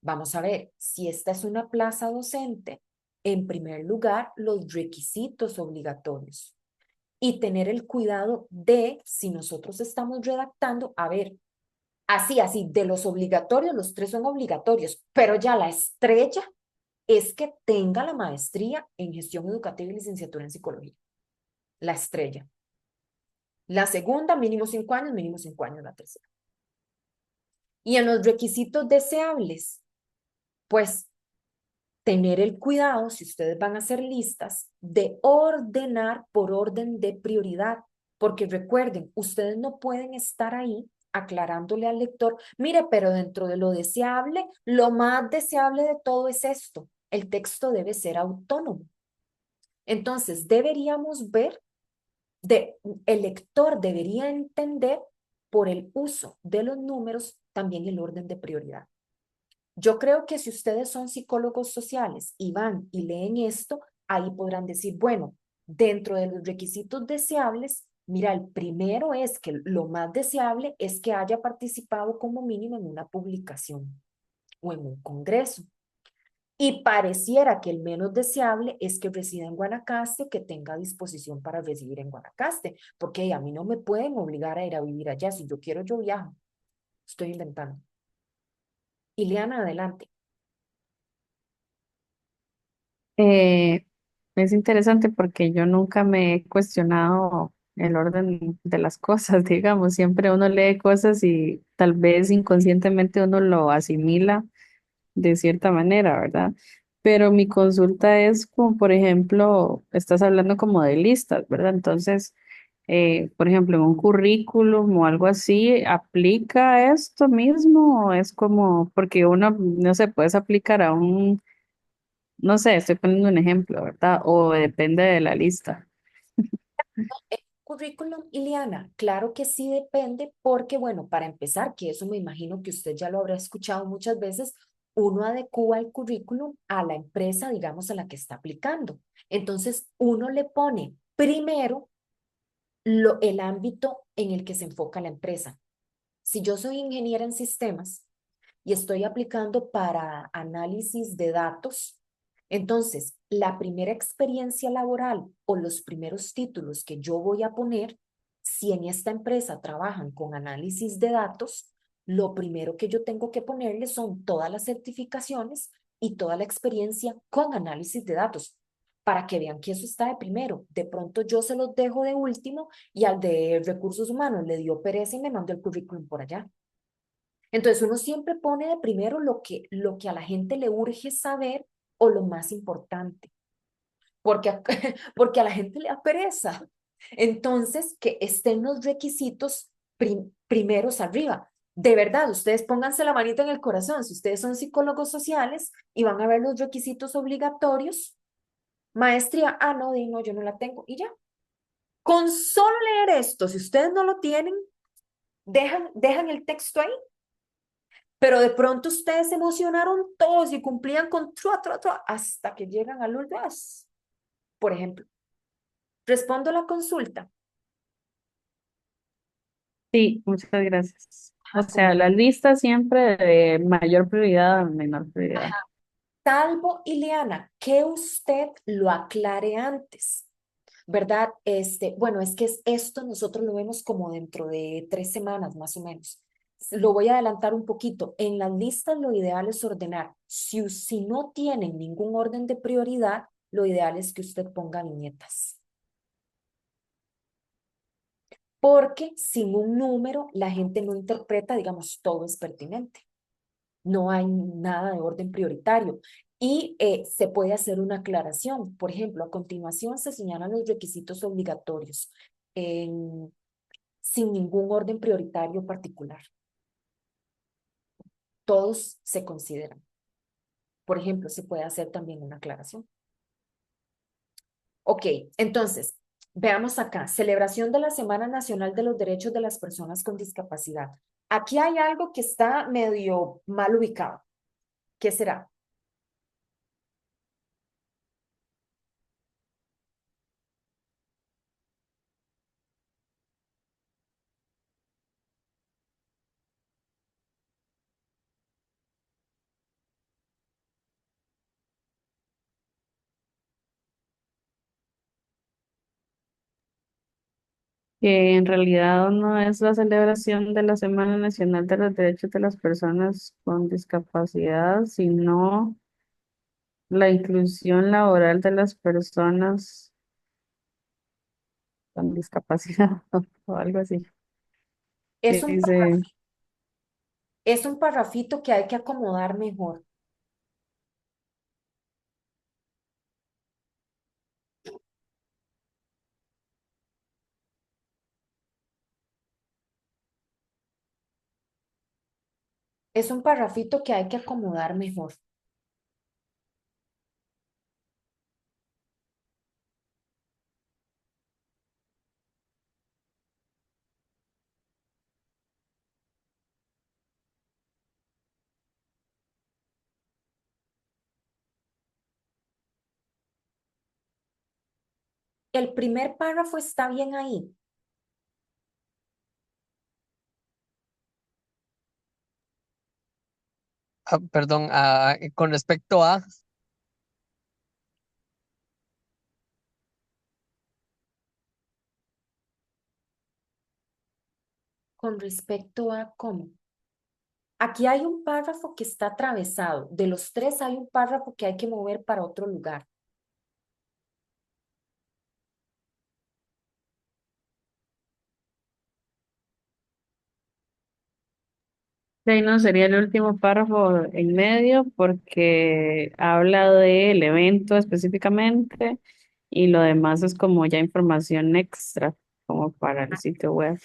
Vamos a ver, si esta es una plaza docente, en primer lugar, los requisitos obligatorios y tener el cuidado de, si nosotros estamos redactando, a ver, así, de los obligatorios, los 3 son obligatorios, pero ya la estrella es que tenga la maestría en gestión educativa y licenciatura en psicología. La estrella. La segunda, mínimo 5 años, mínimo 5 años la tercera. Y en los requisitos deseables, pues tener el cuidado, si ustedes van a hacer listas, de ordenar por orden de prioridad, porque recuerden, ustedes no pueden estar ahí aclarándole al lector, mire, pero dentro de lo deseable, lo más deseable de todo es esto, el texto debe ser autónomo. Entonces, deberíamos ver, el lector debería entender por el uso de los números también el orden de prioridad. Yo creo que si ustedes son psicólogos sociales y van y leen esto, ahí podrán decir, bueno, dentro de los requisitos deseables, mira, el primero es que lo más deseable es que haya participado como mínimo en una publicación o en un congreso. Y pareciera que el menos deseable es que resida en Guanacaste, que tenga disposición para residir en Guanacaste, porque a mí no me pueden obligar a ir a vivir allá. Si yo quiero, yo viajo. Estoy inventando. Ileana, adelante. Eh, es interesante porque yo nunca me he cuestionado el orden de las cosas, digamos, siempre uno lee cosas y tal vez inconscientemente uno lo asimila de cierta manera, ¿verdad? Pero mi consulta es como, por ejemplo, estás hablando como de listas, ¿verdad? Entonces, por ejemplo, en un currículum o algo así, ¿aplica esto mismo? ¿O es como, porque uno, no sé, puedes aplicar a un, no sé, estoy poniendo un ejemplo, ¿verdad? O depende de la lista. El currículum, Ileana, claro que sí depende porque, bueno, para empezar, que eso me imagino que usted ya lo habrá escuchado muchas veces, uno adecúa el currículum a la empresa, digamos, a la que está aplicando. Entonces, uno le pone primero el ámbito en el que se enfoca la empresa. Si yo soy ingeniera en sistemas y estoy aplicando para análisis de datos, entonces la primera experiencia laboral o los primeros títulos que yo voy a poner, si en esta empresa trabajan con análisis de datos, lo primero que yo tengo que ponerle son todas las certificaciones y toda la experiencia con análisis de datos para que vean que eso está de primero. De pronto yo se los dejo de último y al de recursos humanos le dio pereza y me mandó el currículum por allá. Entonces uno siempre pone de primero lo que a la gente le urge saber o lo más importante, porque porque a la gente le da pereza. Entonces, que estén los requisitos primeros arriba. De verdad, ustedes pónganse la manita en el corazón. Si ustedes son psicólogos sociales y van a ver los requisitos obligatorios, maestría, no, no, yo no la tengo y ya. Con solo leer esto, si ustedes no lo tienen, dejan el texto ahí. Pero de pronto ustedes se emocionaron todos y cumplían con hasta que llegan al ULDAS. Por ejemplo, respondo la consulta. Sí, muchas gracias. O sea, Como, la lista siempre de mayor prioridad a menor prioridad. salvo Ileana, que usted lo aclare antes, ¿verdad? Bueno, es que esto nosotros lo vemos como dentro de 3 semanas más o menos. Lo voy a adelantar un poquito. En las listas lo ideal es ordenar. Si no tienen ningún orden de prioridad, lo ideal es que usted ponga viñetas. Porque sin un número la gente no interpreta, digamos, todo es pertinente. No hay nada de orden prioritario. Y se puede hacer una aclaración. Por ejemplo, a continuación se señalan los requisitos obligatorios sin ningún orden prioritario particular. Todos se consideran. Por ejemplo, se puede hacer también una aclaración. Ok, entonces, veamos acá, celebración de la Semana Nacional de los Derechos de las Personas con Discapacidad. Aquí hay algo que está medio mal ubicado. ¿Qué será? Que en realidad no es la celebración de la Semana Nacional de los Derechos de las Personas con Discapacidad, sino la inclusión laboral de las personas. con discapacidad o algo así. Es Que un, dice, es un parrafito que hay que acomodar mejor. Es un parrafito que hay que acomodar mejor. El primer párrafo está bien ahí. Perdón, con respecto a, Con respecto a cómo. Aquí hay un párrafo que está atravesado. De los tres hay un párrafo que hay que mover para otro lugar. de ahí no sería el último párrafo en medio porque habla del evento específicamente y lo demás es como ya información extra, como para el sitio web. Ujú.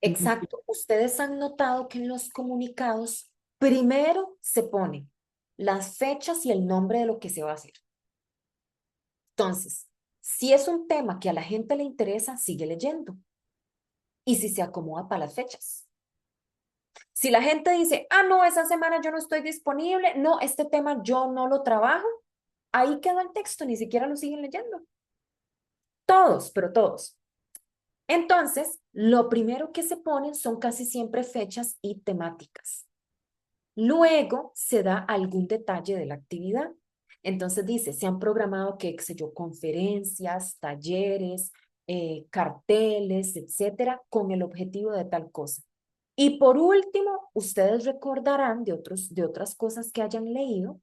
Exacto. Ustedes han notado que en los comunicados primero se pone las fechas y el nombre de lo que se va a hacer. Entonces, si es un tema que a la gente le interesa, sigue leyendo. Y si se acomoda para las fechas. Si la gente dice, ah, no, esa semana yo no estoy disponible, no, este tema yo no lo trabajo, ahí quedó el texto, ni siquiera lo siguen leyendo. Todos, pero todos. Entonces, lo primero que se ponen son casi siempre fechas y temáticas. Luego se da algún detalle de la actividad. Entonces dice, se han programado, qué sé yo, conferencias, talleres, carteles, etcétera, con el objetivo de tal cosa. Y por último, ustedes recordarán de otras cosas que hayan leído,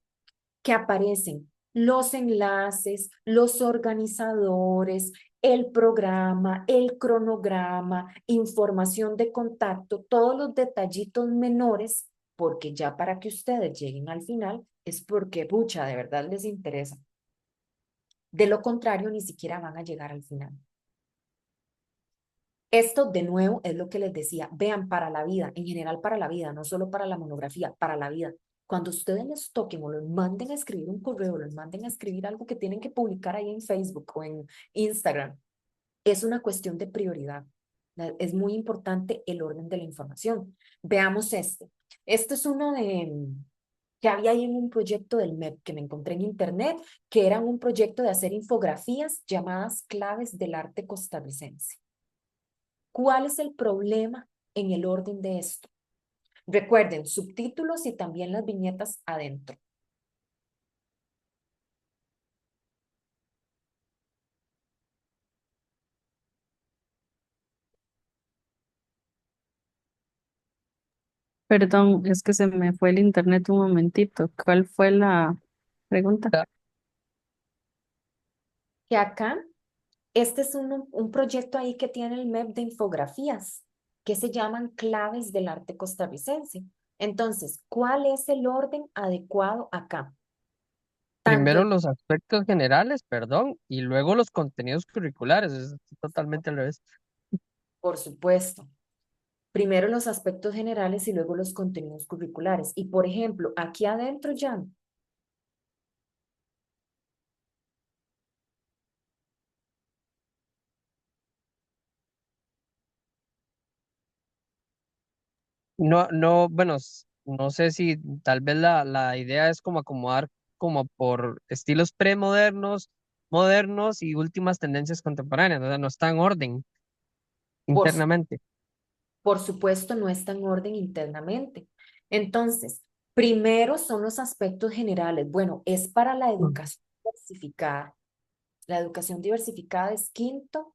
que aparecen los enlaces, los organizadores, el programa, el cronograma, información de contacto, todos los detallitos menores, porque ya para que ustedes lleguen al final es porque, pucha, de verdad les interesa. De lo contrario, ni siquiera van a llegar al final. Esto, de nuevo, es lo que les decía. Vean, para la vida, en general para la vida, no solo para la monografía, para la vida. Cuando ustedes les toquen o los manden a escribir un correo, los manden a escribir algo que tienen que publicar ahí en Facebook o en Instagram, es una cuestión de prioridad. Es muy importante el orden de la información. Veamos este. Este es uno que había ahí en un proyecto del MEP que me encontré en internet, que era un proyecto de hacer infografías llamadas claves del arte costarricense. ¿Cuál es el problema en el orden de esto? Recuerden, subtítulos y también las viñetas adentro. Perdón, es que se me fue el internet un momentito. ¿Cuál fue la pregunta? Que acá, este es un proyecto ahí que tiene el MEP de infografías, que se llaman claves del arte costarricense. Entonces, ¿cuál es el orden adecuado acá? Tanto, primero los aspectos generales, perdón, y luego los contenidos curriculares, es totalmente al revés. por supuesto, primero los aspectos generales y luego los contenidos curriculares. Y por ejemplo, aquí adentro ya No, no, bueno, no sé si tal vez la idea es como acomodar como por estilos premodernos, modernos y últimas tendencias contemporáneas, o sea, no está en orden por internamente. Por supuesto, no está en orden internamente. Entonces, primero son los aspectos generales. Bueno, es para la Mm. educación diversificada. La educación diversificada es quinto,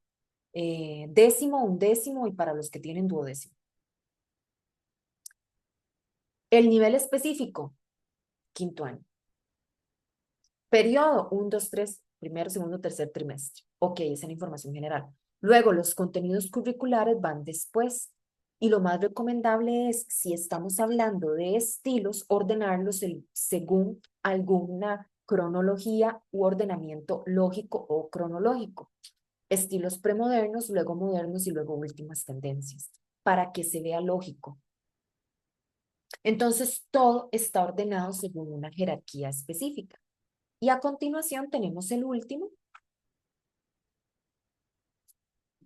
décimo, undécimo y para los que tienen duodécimo. El nivel específico, quinto año. Periodo, 1, 2, 3, primero, segundo, tercer trimestre. Ok, esa es la información general. Luego, los contenidos curriculares van después. Y lo más recomendable es, si estamos hablando de estilos, ordenarlos según alguna cronología u ordenamiento lógico o cronológico. Estilos premodernos, luego modernos y luego últimas tendencias, para que se vea lógico. Entonces, todo está ordenado según una jerarquía específica. Y a continuación tenemos el último.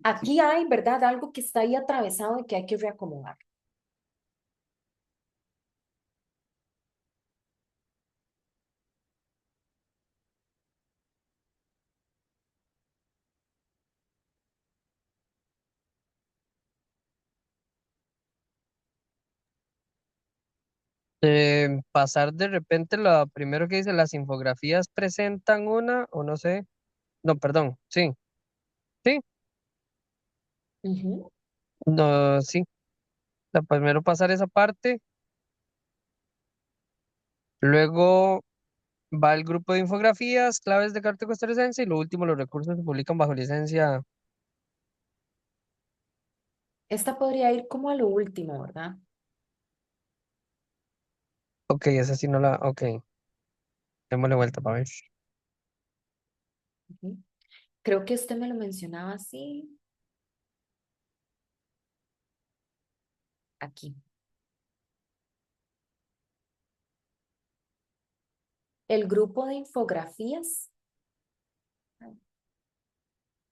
Aquí hay, ¿verdad? Algo que está ahí atravesado y que hay que reacomodar. Pasar de repente lo primero que dice, las infografías presentan una, o no sé, no, perdón, sí, sí, Ujú. no, sí, primero pasar esa parte, luego va el grupo de infografías, claves de carta costarricense y lo último, los recursos se publican bajo licencia. Esta podría ir como a lo último, ¿verdad? Ok, esa sí no la, ok, démosle vuelta para ver. Ujú. Creo que usted me lo mencionaba así, aquí. El grupo de infografías,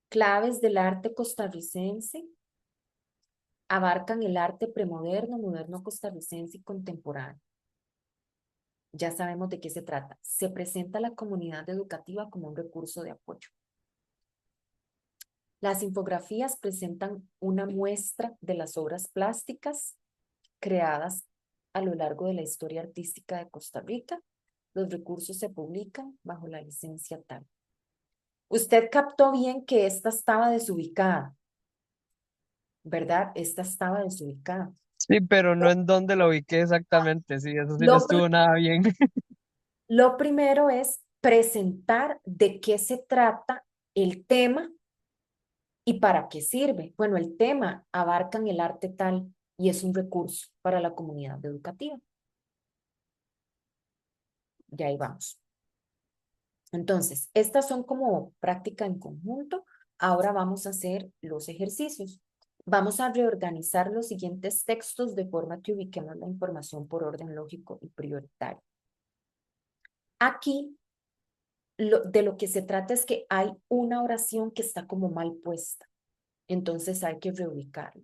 claves del arte costarricense, abarcan el arte premoderno, moderno costarricense y contemporáneo. Ya sabemos de qué se trata. Se presenta a la comunidad educativa como un recurso de apoyo. Las infografías presentan una muestra de las obras plásticas creadas a lo largo de la historia artística de Costa Rica. Los recursos se publican bajo la licencia tal. Usted captó bien que esta estaba desubicada, ¿verdad? Esta estaba desubicada. Sí, pero no en dónde lo ubiqué exactamente, sí, eso sí no Lo, estuvo nada bien. lo primero es presentar de qué se trata el tema y para qué sirve. Bueno, el tema abarcan el arte tal y es un recurso para la comunidad educativa. Ya ahí vamos. Entonces, estas son como práctica en conjunto. Ahora vamos a hacer los ejercicios. Vamos a reorganizar los siguientes textos de forma que ubiquemos la información por orden lógico y prioritario. Aquí, de lo que se trata es que hay una oración que está como mal puesta. Entonces hay que reubicarla.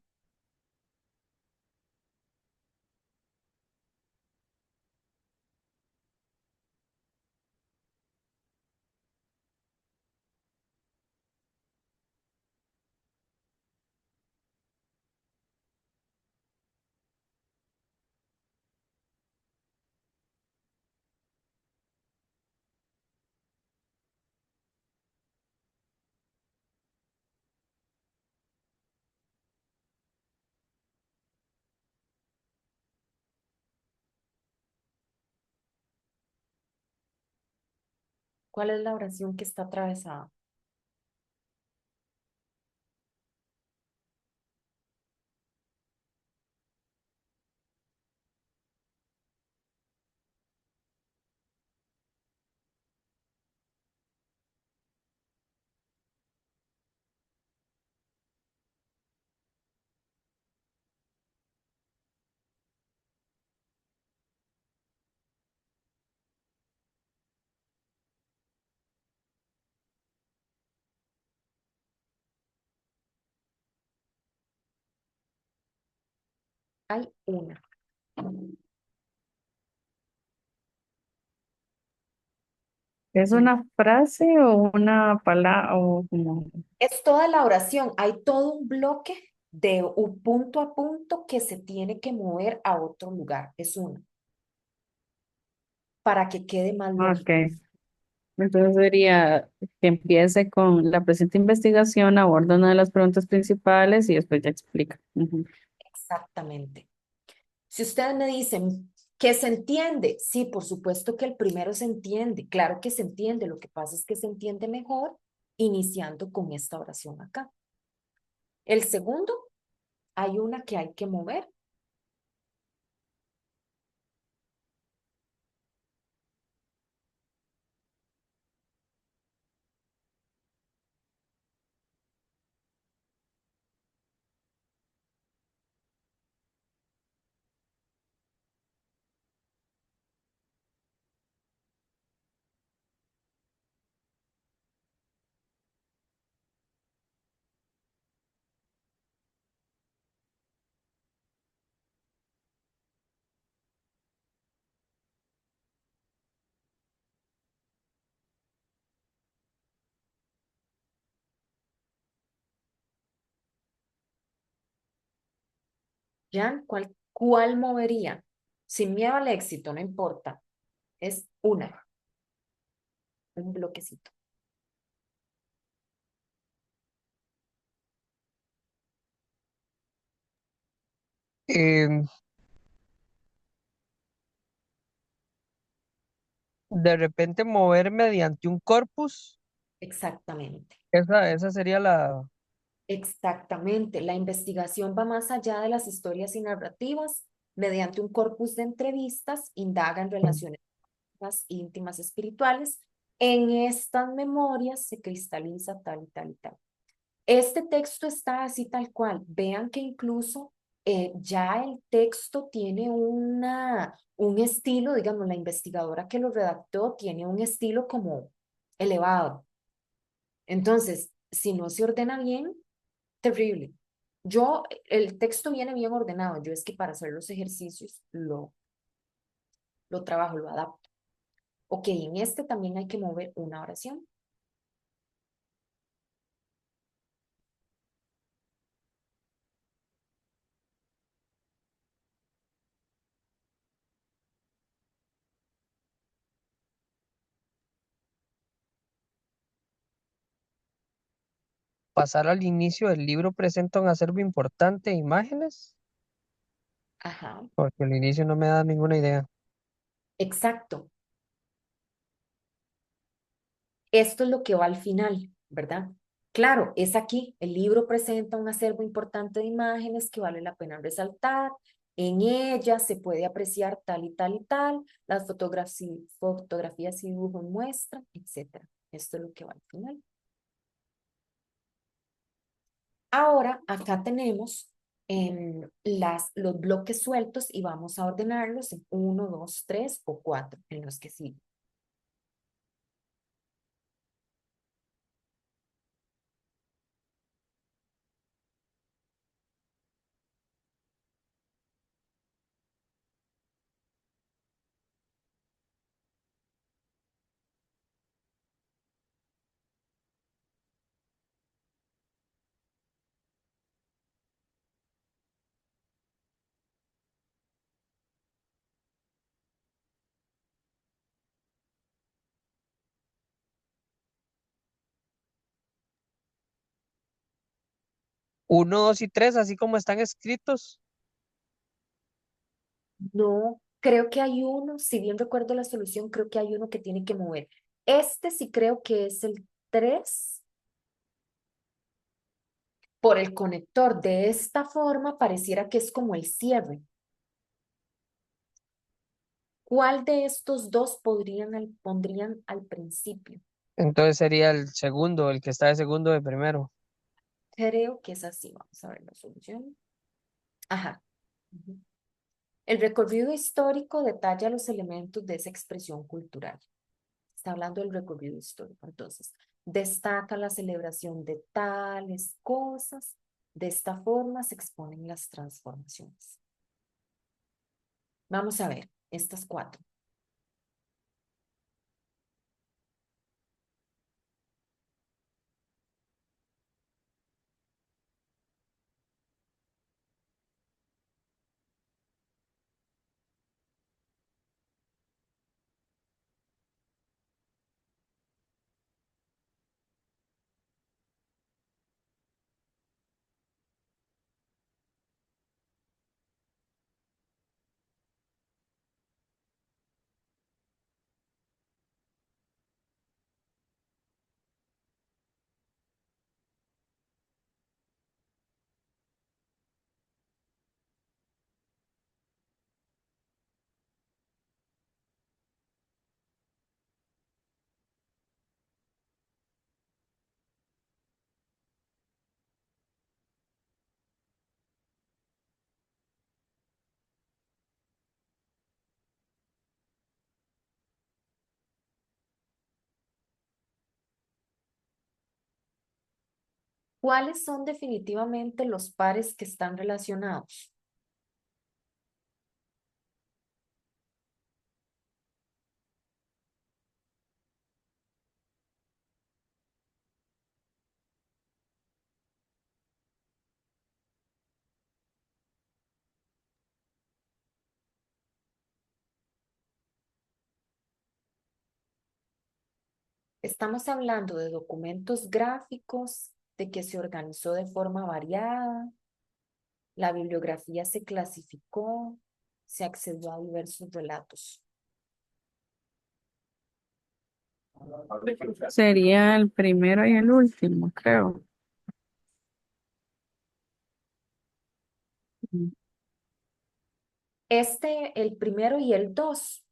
¿Cuál es la oración que está atravesada? Hay una. ¿Es una frase o una palabra o como... Es toda la oración. Hay todo un bloque de un punto a punto que se tiene que mover a otro lugar. Es uno. Para que quede más Ok, lógico. entonces sería que empiece con la presente investigación, aborda una de las preguntas principales y después ya explica. Ujú. Exactamente. Si ustedes me dicen que se entiende, sí, por supuesto que el primero se entiende. Claro que se entiende. Lo que pasa es que se entiende mejor iniciando con esta oración acá. El segundo, hay una que hay que mover. ¿Ya? ¿Cuál movería? Sin miedo al éxito, no importa. Es un bloquecito. Em, de repente mover mediante un corpus, Exactamente. esa sería la... Exactamente. La investigación va más allá de las historias y narrativas. Mediante un corpus de entrevistas, indaga en relaciones más íntimas espirituales. En estas memorias se cristaliza tal y tal y tal. Este texto está así tal cual. Vean que incluso ya el texto tiene un estilo, digamos, la investigadora que lo redactó tiene un estilo como elevado. Entonces, si no se ordena bien, terrible. El texto viene bien ordenado. Yo es que para hacer los ejercicios lo trabajo, lo adapto. Ok, en este también hay que mover una oración. Pasar al inicio del libro presenta un acervo importante de imágenes, Ajá, porque el inicio no me da ninguna idea. exacto. Esto es lo que va al final, ¿verdad? Claro, es aquí. El libro presenta un acervo importante de imágenes que vale la pena resaltar. En ella se puede apreciar tal y tal y tal. Las fotografías y dibujos muestran, etcétera. Esto es lo que va al final. Ahora, acá tenemos los bloques sueltos y vamos a ordenarlos en 1, 2, 3 o 4 en los que siguen. Uno, dos y tres, así como están escritos. No, creo que hay uno, si bien recuerdo la solución, creo que hay uno que tiene que mover. Este sí creo que es el 3 por el conector. De esta forma pareciera que es como el cierre. ¿Cuál de estos dos pondrían al principio? Entonces sería el segundo, el que está de segundo de primero. Creo que es así. Vamos a ver la solución. Ajá. Ujú. El recorrido histórico detalla los elementos de esa expresión cultural. Está hablando del recorrido histórico. Entonces, destaca la celebración de tales cosas. De esta forma se exponen las transformaciones. Vamos a ver estas 4. ¿Cuáles son definitivamente los pares que están relacionados? Estamos hablando de documentos gráficos, de que se organizó de forma variada, la bibliografía se clasificó, se accedió a diversos relatos. Sería el primero y el último, creo. El primero y el dos,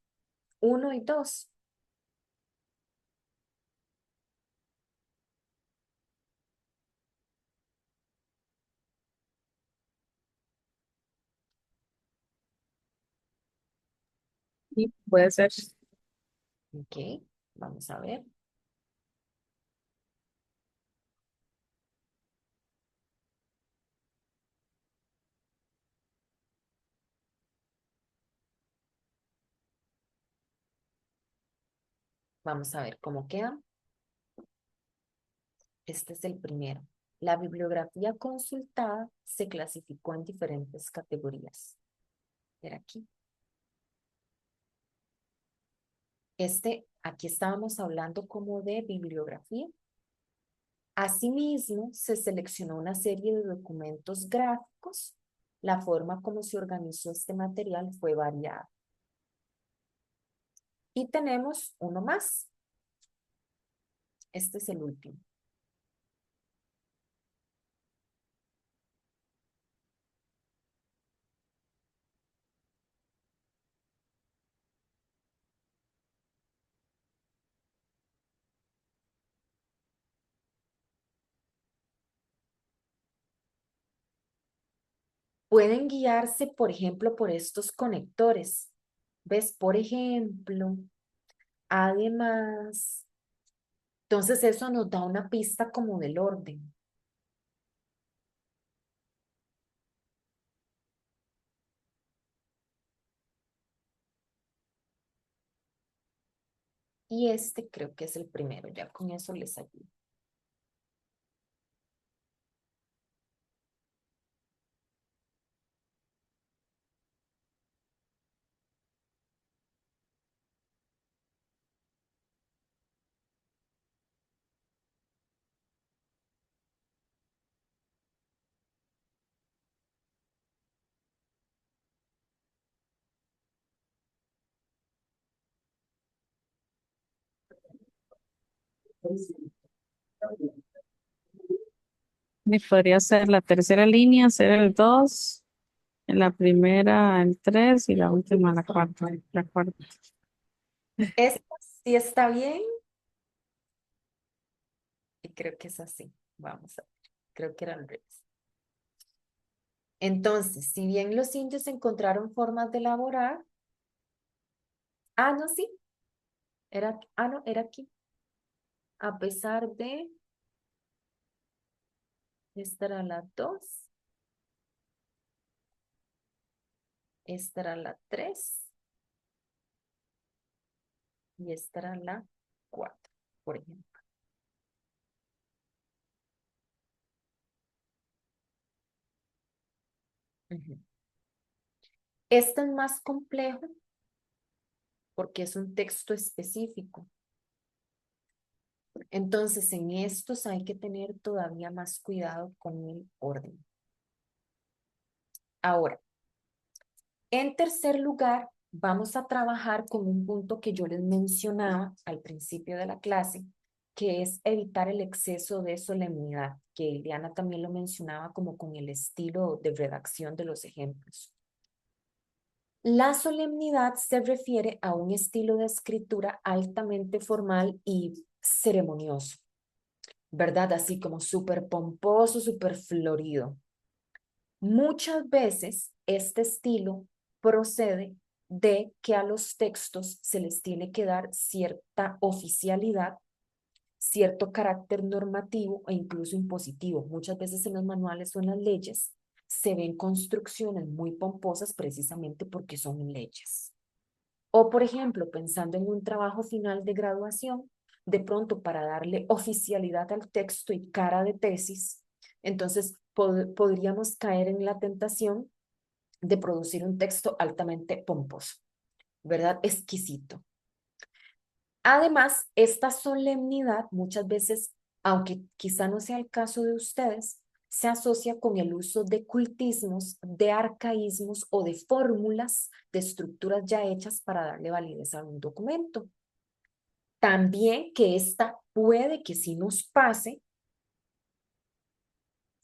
uno y dos. Y puede ser. Ok, vamos a ver. Vamos a ver cómo queda. Este es el primero. La bibliografía consultada se clasificó en diferentes categorías. Ver aquí. Aquí estábamos hablando como de bibliografía. Asimismo, se seleccionó una serie de documentos gráficos. La forma como se organizó este material fue variada. Y tenemos uno más. Este es el último. Pueden guiarse, por ejemplo, por estos conectores. ¿Ves? Por ejemplo, además. Entonces eso nos da una pista como del orden. Y este creo que es el primero. Ya con eso les ayudo. Y podría ser la tercera línea, ser el 2, en la primera el 3 y la última la 4. La cuarta. Esta sí está bien. Y creo que es así. Vamos a ver. Creo que era al revés. Entonces, si bien los indios encontraron formas de elaborar. Ah, no, sí. No, era aquí. A pesar de. Esta era la 2. Esta era la 3. Y esta era la 4, por ejemplo. Ujú. Este es más complejo porque es un texto específico. Entonces, en estos hay que tener todavía más cuidado con el orden. Ahora, en tercer lugar, vamos a trabajar con un punto que yo les mencionaba al principio de la clase, que es evitar el exceso de solemnidad, que Ileana también lo mencionaba como con el estilo de redacción de los ejemplos. La solemnidad se refiere a un estilo de escritura altamente formal y ceremonioso, ¿verdad? Así como súper pomposo, súper florido. Muchas veces este estilo procede de que a los textos se les tiene que dar cierta oficialidad, cierto carácter normativo e incluso impositivo. Muchas veces en los manuales o en las leyes se ven construcciones muy pomposas precisamente porque son leyes. O, por ejemplo, pensando en un trabajo final de graduación, de pronto para darle oficialidad al texto y cara de tesis, entonces podríamos caer en la tentación de producir un texto altamente pomposo, ¿verdad? Exquisito. Además, esta solemnidad muchas veces, aunque quizá no sea el caso de ustedes, se asocia con el uso de cultismos, de arcaísmos o de fórmulas, de estructuras ya hechas para darle validez a un documento. También que esta puede que sí nos pase,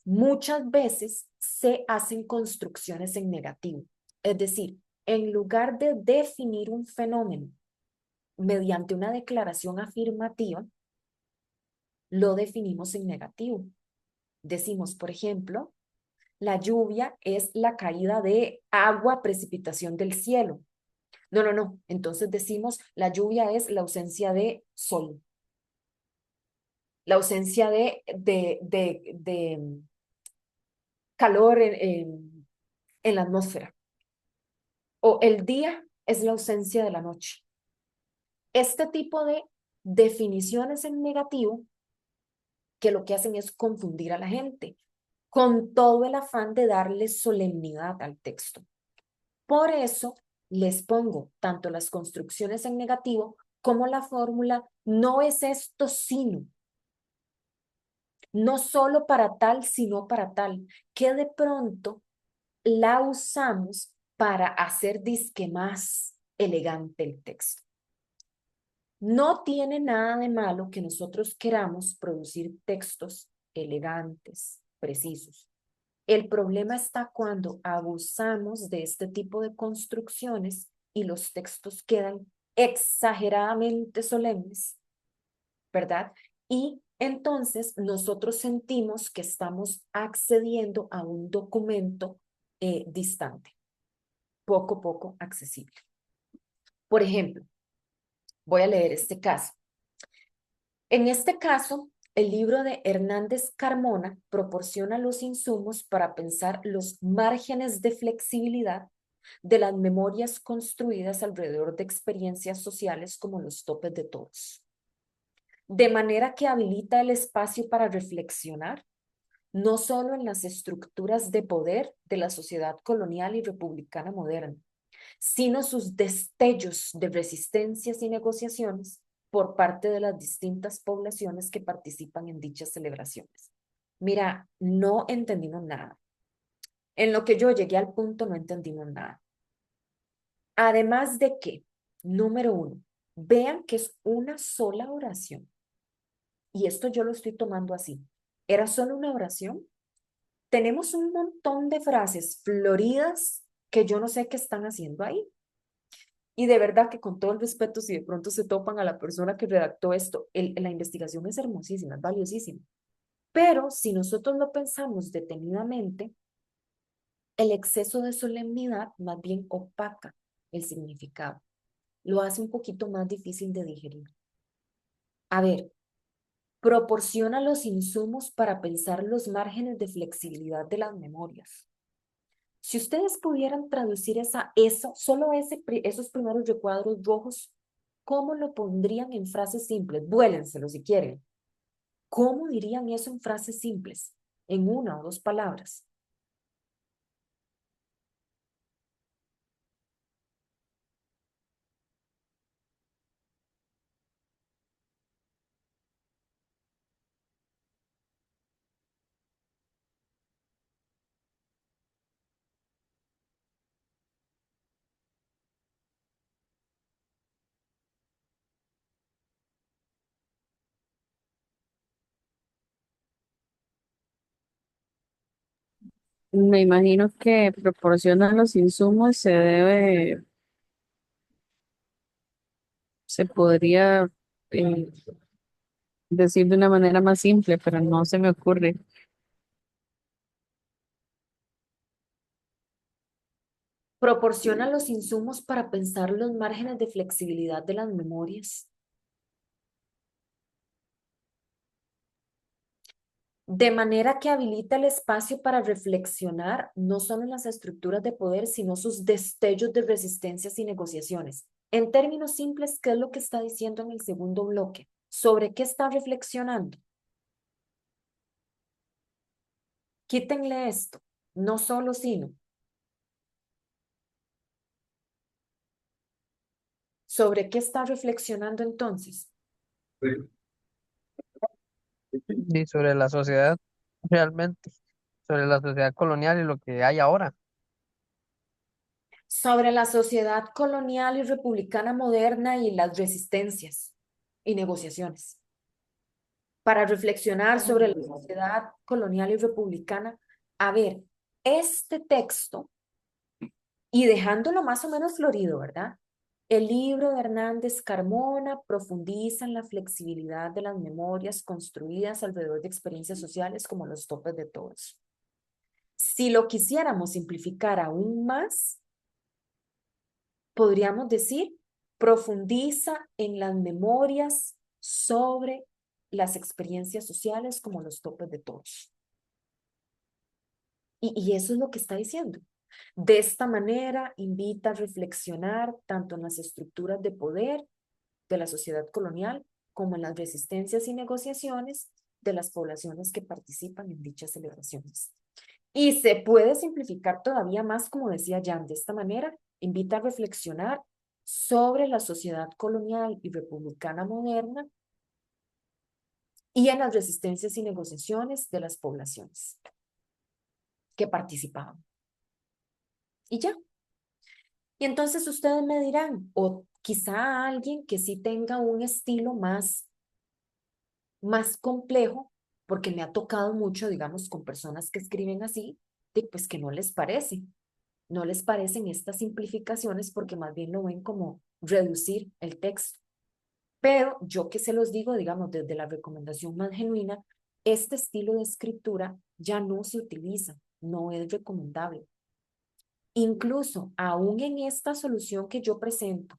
muchas veces se hacen construcciones en negativo. Es decir, en lugar de definir un fenómeno mediante una declaración afirmativa, lo definimos en negativo. Decimos, por ejemplo, la lluvia es la caída de agua, precipitación del cielo. No, no, no. Entonces decimos, la lluvia es la ausencia de sol, la ausencia de calor en la atmósfera. O el día es la ausencia de la noche. Este tipo de definiciones en negativo que lo que hacen es confundir a la gente con todo el afán de darle solemnidad al texto. Por eso les pongo tanto las construcciones en negativo como la fórmula no es esto sino, no solo para tal, sino para tal, que de pronto la usamos para hacer disque más elegante el texto. No tiene nada de malo que nosotros queramos producir textos elegantes, precisos. El problema está cuando abusamos de este tipo de construcciones y los textos quedan exageradamente solemnes, ¿verdad? Y entonces nosotros sentimos que estamos accediendo a un documento distante, poco accesible. Por ejemplo, voy a leer este caso. En este caso, el libro de Hernández Carmona proporciona los insumos para pensar los márgenes de flexibilidad de las memorias construidas alrededor de experiencias sociales como los topes de todos. De manera que habilita el espacio para reflexionar, no solo en las estructuras de poder de la sociedad colonial y republicana moderna, sino sus destellos de resistencias y negociaciones por parte de las distintas poblaciones que participan en dichas celebraciones. Mira, no entendimos nada. En lo que yo llegué al punto no entendimos nada. Además de que, número uno, vean que es una sola oración. Y esto yo lo estoy tomando así. ¿Era solo una oración? Tenemos un montón de frases floridas que yo no sé qué están haciendo ahí. Y de verdad que con todo el respeto, si de pronto se topan a la persona que redactó esto, la investigación es hermosísima, es valiosísima. Pero si nosotros lo pensamos detenidamente, el exceso de solemnidad más bien opaca el significado. Lo hace un poquito más difícil de digerir. A ver, proporciona los insumos para pensar los márgenes de flexibilidad de las memorias. Si ustedes pudieran traducir esos primeros recuadros rojos, ¿cómo lo pondrían en frases simples? Vuélenselo si quieren. ¿Cómo dirían eso en frases simples? En una o dos palabras. Me imagino que proporcionan los insumos, se podría eh, decir de una manera más simple, pero no se me ocurre. Proporciona los insumos para pensar los márgenes de flexibilidad de las memorias. de manera que habilita el espacio para reflexionar no solo en las estructuras de poder, sino sus destellos de resistencias y negociaciones. En términos simples, ¿qué es lo que está diciendo en el segundo bloque? ¿Sobre qué está reflexionando? Quítenle esto, no solo sino. ¿Sobre qué está reflexionando entonces? Y sobre la sociedad, realmente, sobre la sociedad colonial y lo que hay ahora. Sobre la sociedad colonial y republicana moderna y las resistencias y negociaciones. Para reflexionar sobre la sociedad colonial y republicana, a ver, este texto, y dejándolo más o menos florido, ¿verdad? El libro de Hernández Carmona profundiza en la flexibilidad de las memorias construidas alrededor de experiencias sociales como los topes de todos. Si lo quisiéramos simplificar aún más, podríamos decir, profundiza en las memorias sobre las experiencias sociales como los topes de todos. Y eso es lo que está diciendo. De esta manera, invita a reflexionar tanto en las estructuras de poder de la sociedad colonial como en las resistencias y negociaciones de las poblaciones que participan en dichas celebraciones. Y se puede simplificar todavía más, como decía Jan, de esta manera, invita a reflexionar sobre la sociedad colonial y republicana moderna y en las resistencias y negociaciones de las poblaciones que participaban. Y ya. Y entonces ustedes me dirán, o quizá alguien que sí tenga un estilo más complejo, porque me ha tocado mucho, digamos, con personas que escriben así, de, pues que no les parecen estas simplificaciones porque más bien lo ven como reducir el texto. Pero yo que se los digo, digamos, desde la recomendación más genuina, este estilo de escritura ya no se utiliza, no es recomendable. Incluso aún en esta solución que yo presento,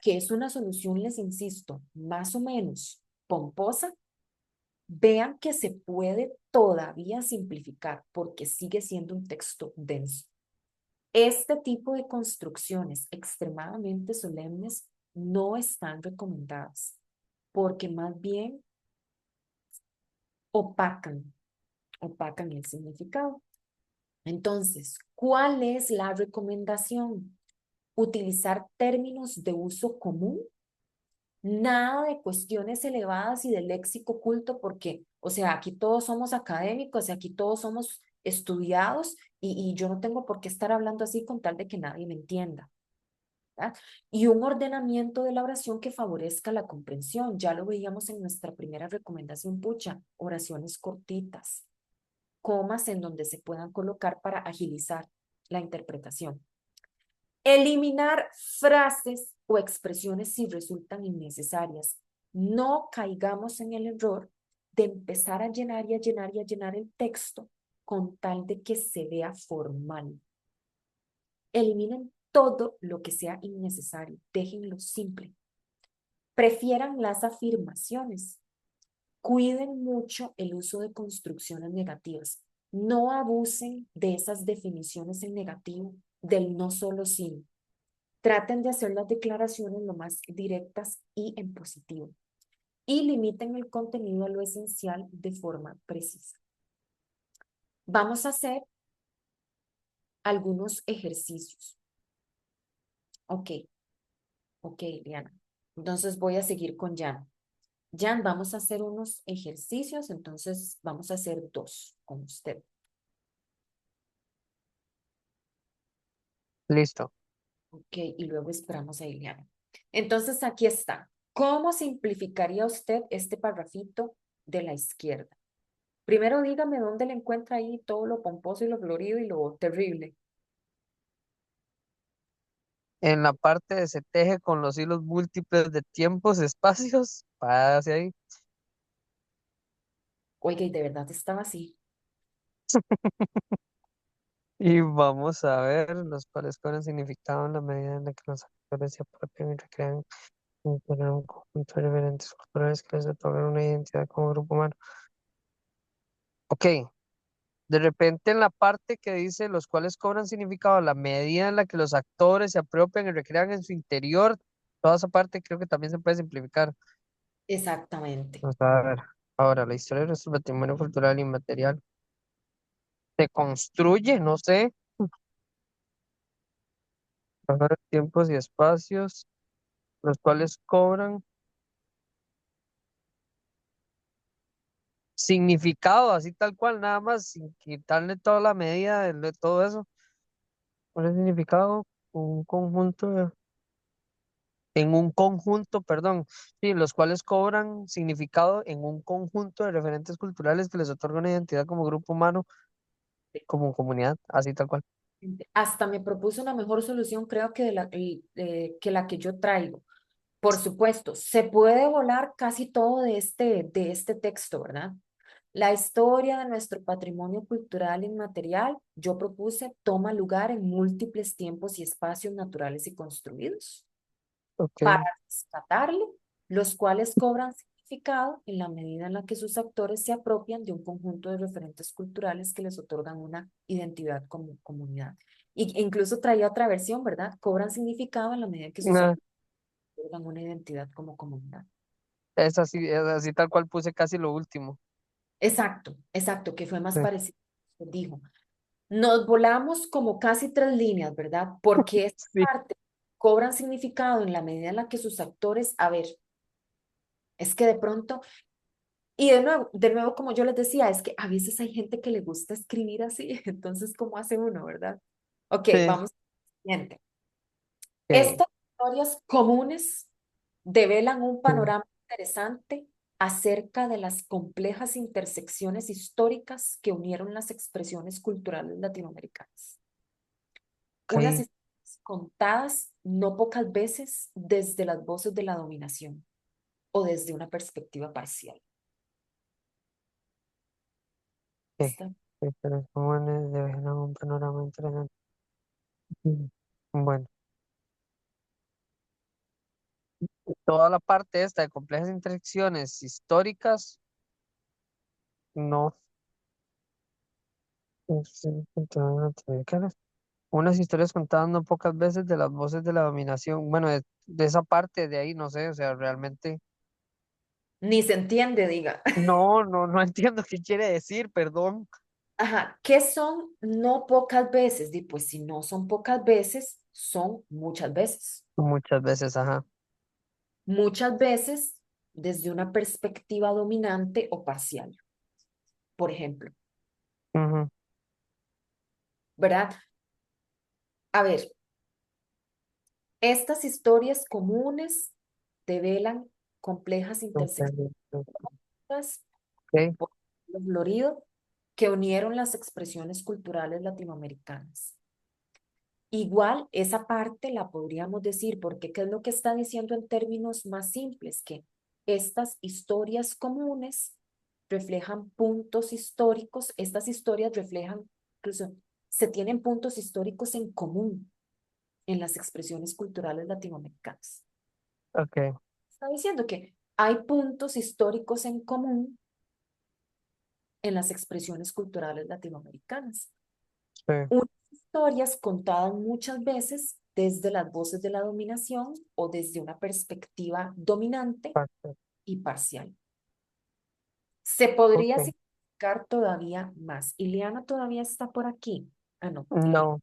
que es una solución, les insisto, más o menos pomposa, vean que se puede todavía simplificar porque sigue siendo un texto denso. Este tipo de construcciones extremadamente solemnes no están recomendadas porque más bien opacan, opacan el significado. Entonces, ¿cuál es la recomendación? Utilizar términos de uso común, nada de cuestiones elevadas y de léxico culto, porque, o sea, aquí todos somos académicos y aquí todos somos estudiados y yo no tengo por qué estar hablando así con tal de que nadie me entienda. ¿Verdad? Y un ordenamiento de la oración que favorezca la comprensión. Ya lo veíamos en nuestra primera recomendación, pucha, oraciones cortitas, comas en donde se puedan colocar para agilizar la interpretación. Eliminar frases o expresiones si resultan innecesarias. No caigamos en el error de empezar a llenar y a llenar y a llenar el texto con tal de que se vea formal. Eliminen todo lo que sea innecesario, déjenlo simple. Prefieran las afirmaciones. Cuiden mucho el uso de construcciones negativas. No abusen de esas definiciones en negativo, del no solo sí. Traten de hacer las declaraciones lo más directas y en positivo. Y limiten el contenido a lo esencial de forma precisa. Vamos a hacer algunos ejercicios. Ok, ok, Diana. Entonces voy a seguir con Jan. Jan, vamos a hacer unos ejercicios, entonces vamos a hacer dos con usted. Listo. Ok, y luego esperamos a Ileana. Entonces aquí está. ¿Cómo simplificaría usted este parrafito de la izquierda? Primero dígame dónde le encuentra ahí todo lo pomposo y lo florido y lo terrible. En la parte de se teje con los hilos múltiples de tiempos, espacios, pase ahí. Oiga, y de verdad estaba así. Y vamos a ver los cuales cobran significado en la medida en la que los actores se apropian y recrean un conjunto de referentes culturales que les otorgan una identidad como grupo humano. Ok, de repente en la parte que dice los cuales cobran significado a la medida en la que los actores se apropian y recrean en su interior, toda esa parte creo que también se puede simplificar. Exactamente. Vamos a ver, ahora la historia de nuestro patrimonio cultural inmaterial se construye, no sé, bajar tiempos y espacios, los cuales cobran significado, así tal cual, nada más, sin quitarle toda la medida de todo eso. ¿Cuál es el significado? Un conjunto en un conjunto, perdón, sí, los cuales cobran significado en un conjunto de referentes culturales que les otorga una identidad como grupo humano, como comunidad, así tal cual. Hasta me propuso una mejor solución, creo que, que la que yo traigo. Por supuesto, se puede volar casi todo de este texto, ¿verdad? La historia de nuestro patrimonio cultural inmaterial, yo propuse, toma lugar en múltiples tiempos y espacios naturales y construidos para Ok, rescatarle, los cuales cobran significado en la medida en la que sus actores se apropian de un conjunto de referentes culturales que les otorgan una identidad como comunidad. E incluso traía otra versión, ¿verdad? Cobran significado en la medida en que sus ah, actores otorgan una identidad como comunidad. es así tal cual puse casi lo último. Exacto, exacto, que fue más Sí, parecido. Dijo, nos volamos como casi tres líneas, ¿verdad? Porque esta sí, parte cobran significado en la medida en la que sus actores, a ver, es que de pronto, y de nuevo, como yo les decía, es que a veces hay gente que le gusta escribir así, entonces, ¿cómo hace uno, verdad? Ok, sí, vamos al siguiente. ok, Estas historias comunes develan un sí, panorama interesante acerca de las complejas intersecciones históricas que unieron las expresiones culturales latinoamericanas. Unas ok, historias contadas no pocas veces desde las voces de la dominación o desde una perspectiva parcial. ok. ¿Está? Historias comunes dejan un panorama interesante. Mm. Bueno, toda la parte esta de complejas intersecciones históricas, no. Unas historias contadas no pocas veces de las voces de la dominación. Bueno, de esa parte de ahí, no sé, o sea, realmente Ni se entiende, diga. no entiendo qué quiere decir, perdón. Ajá, ¿qué son no pocas veces? Pues si no son pocas veces, son muchas veces. Muchas veces, ajá. Muchas veces desde una perspectiva dominante o parcial, por ejemplo, Ujú, ¿verdad? A ver, estas historias comunes develan complejas intersecciones ok, por lo florido que unieron las expresiones culturales latinoamericanas. Igual esa parte la podríamos decir, porque ¿qué es lo que está diciendo en términos más simples? Que estas historias comunes reflejan puntos históricos, estas historias reflejan, incluso se tienen puntos históricos en común en las expresiones culturales latinoamericanas. ok, Está diciendo que hay puntos históricos en común en las expresiones culturales latinoamericanas. sí, Unas historias contadas muchas veces desde las voces de la dominación o desde una perspectiva dominante parte, y parcial. Se podría ok. simplificar todavía más. Ileana todavía está por aquí. Ah, no. No,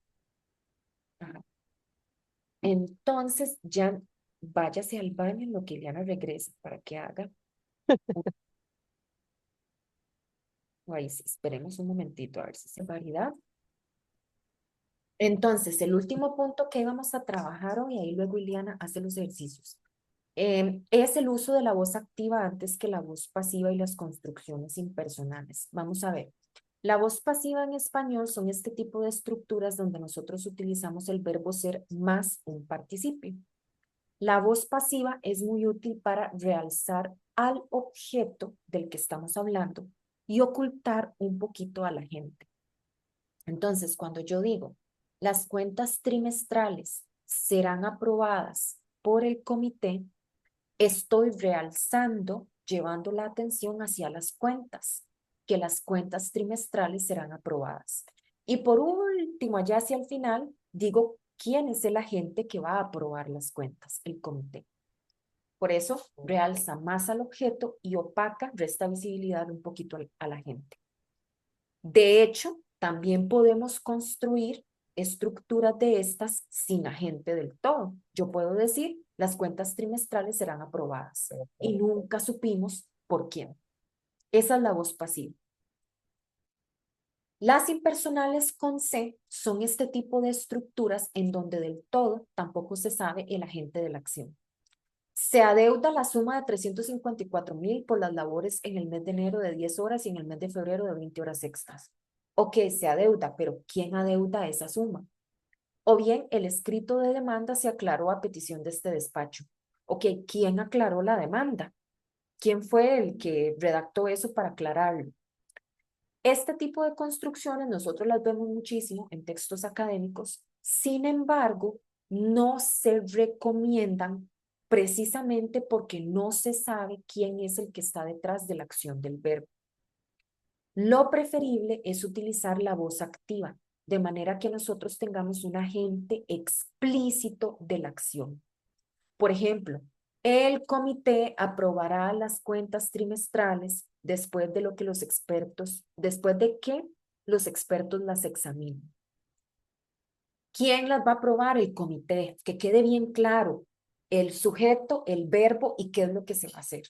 Ajá. Entonces ya váyase al baño en lo que Ileana regresa para que haga. Ahí sí, esperemos un momentito a ver si se valida. Entonces, el último punto que íbamos a trabajar hoy, ahí luego Ileana hace los ejercicios. Es el uso de la voz activa antes que la voz pasiva y las construcciones impersonales. Vamos a ver. La voz pasiva en español son este tipo de estructuras donde nosotros utilizamos el verbo ser más un participio. La voz pasiva es muy útil para realzar al objeto del que estamos hablando y ocultar un poquito a la gente. Entonces, cuando yo digo, las cuentas trimestrales serán aprobadas por el comité, estoy realzando, llevando la atención hacia las cuentas. que las cuentas trimestrales serán aprobadas. Y por último, allá hacia el final, digo quién es el agente que va a aprobar las cuentas, el comité. Por eso realza más al objeto y opaca, resta visibilidad un poquito a la gente. De hecho, también podemos construir estructuras de estas sin agente del todo. Yo puedo decir, las cuentas trimestrales serán aprobadas y nunca supimos por quién. Esa es la voz pasiva. Las impersonales con C son este tipo de estructuras en donde del todo tampoco se sabe el agente de la acción. Se adeuda la suma de 354,000 por las labores en el mes de enero de 10 horas y en el mes de febrero de 20 horas extras. Ok, se adeuda, pero ¿quién adeuda esa suma? O bien el escrito de demanda se aclaró a petición de este despacho. Ok, ¿quién aclaró la demanda? ¿Quién fue el que redactó eso para aclararlo? Este tipo de construcciones nosotros las vemos muchísimo en textos académicos, sin embargo, no se recomiendan precisamente porque no se sabe quién es el que está detrás de la acción del verbo. Lo preferible es utilizar la voz activa, de manera que nosotros tengamos un agente explícito de la acción. Por ejemplo, el comité aprobará las cuentas trimestrales después de lo que los expertos, después de que los expertos las examinen. ¿Quién las va a aprobar? El comité. Que quede bien claro el sujeto, el verbo y qué es lo que se va a hacer.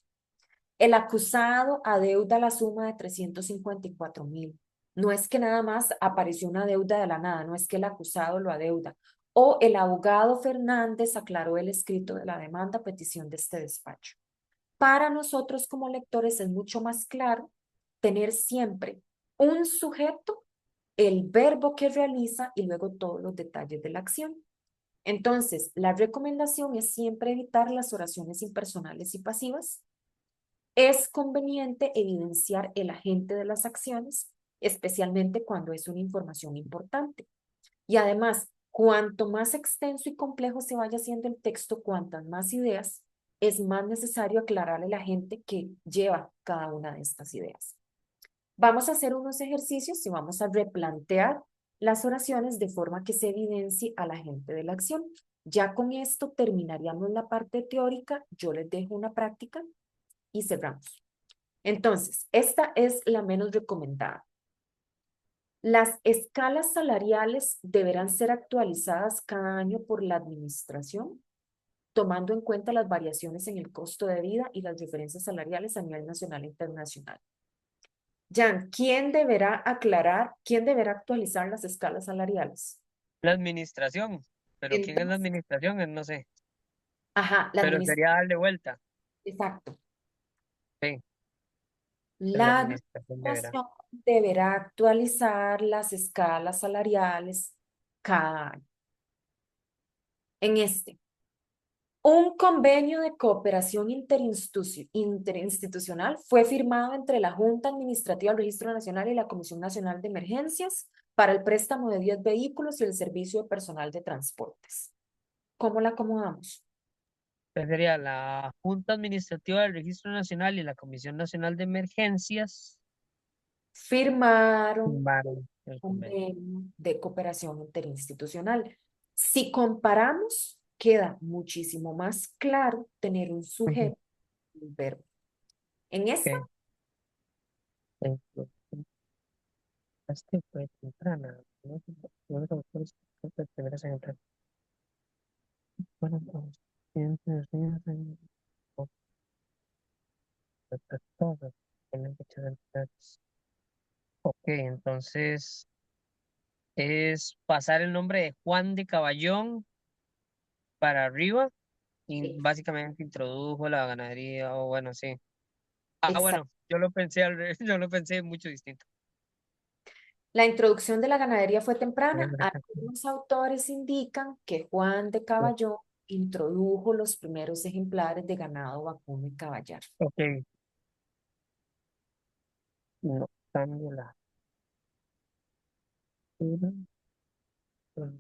El acusado adeuda la suma de 354,000. No es que nada más apareció una deuda de la nada, no es que el acusado lo adeuda. O el abogado Fernández aclaró el escrito de la demanda a petición de este despacho. Para nosotros como lectores es mucho más claro tener siempre un sujeto, el verbo que realiza y luego todos los detalles de la acción. Entonces, la recomendación es siempre evitar las oraciones impersonales y pasivas. Es conveniente evidenciar el agente de las acciones, especialmente cuando es una información importante. Y además, cuanto más extenso y complejo se vaya haciendo el texto, cuantas más ideas, es más necesario aclararle a la gente que lleva cada una de estas ideas. Vamos a hacer unos ejercicios y vamos a replantear las oraciones de forma que se evidencie a la gente de la acción. Ya con esto terminaríamos la parte teórica. Yo les dejo una práctica y cerramos. Entonces, esta es la menos recomendada. Las escalas salariales deberán ser actualizadas cada año por la administración, tomando en cuenta las variaciones en el costo de vida y las diferencias salariales a nivel nacional e internacional. Jan, ¿quién deberá aclarar, quién deberá actualizar las escalas salariales? La administración, pero ¿quién es la Entonces, administración? No sé, ajá, la pero administración, sería darle vuelta. exacto. Sí, la La administración deberá. administración deberá actualizar las escalas salariales cada año. En este, un convenio de cooperación interinstitucional fue firmado entre la Junta Administrativa del Registro Nacional y la Comisión Nacional de Emergencias para el préstamo de 10 vehículos y el servicio de personal de transportes. ¿Cómo la acomodamos? Esa sería la Junta Administrativa del Registro Nacional y la Comisión Nacional de Emergencias. Firmaron Firmaron el convenio. convenio de cooperación interinstitucional. Si comparamos, queda muchísimo más claro tener un Ujú. sujeto y un verbo. En esta, Ok. Ejemplo, este fue temprana. No sé, no sé, primeras en entrar. Bueno, pues, todos tienen fecha de entrada. Ok, entonces es pasar el nombre de Juan de Caballón para arriba y sí, básicamente introdujo la ganadería, o bueno, sí. Ah, exacto. bueno, yo lo pensé al revés, yo lo pensé mucho distinto. La introducción de la ganadería fue temprana. Algunos autores indican que Juan de Caballón introdujo los primeros ejemplares de ganado vacuno y caballar. Ok, no cambio la altura, ok,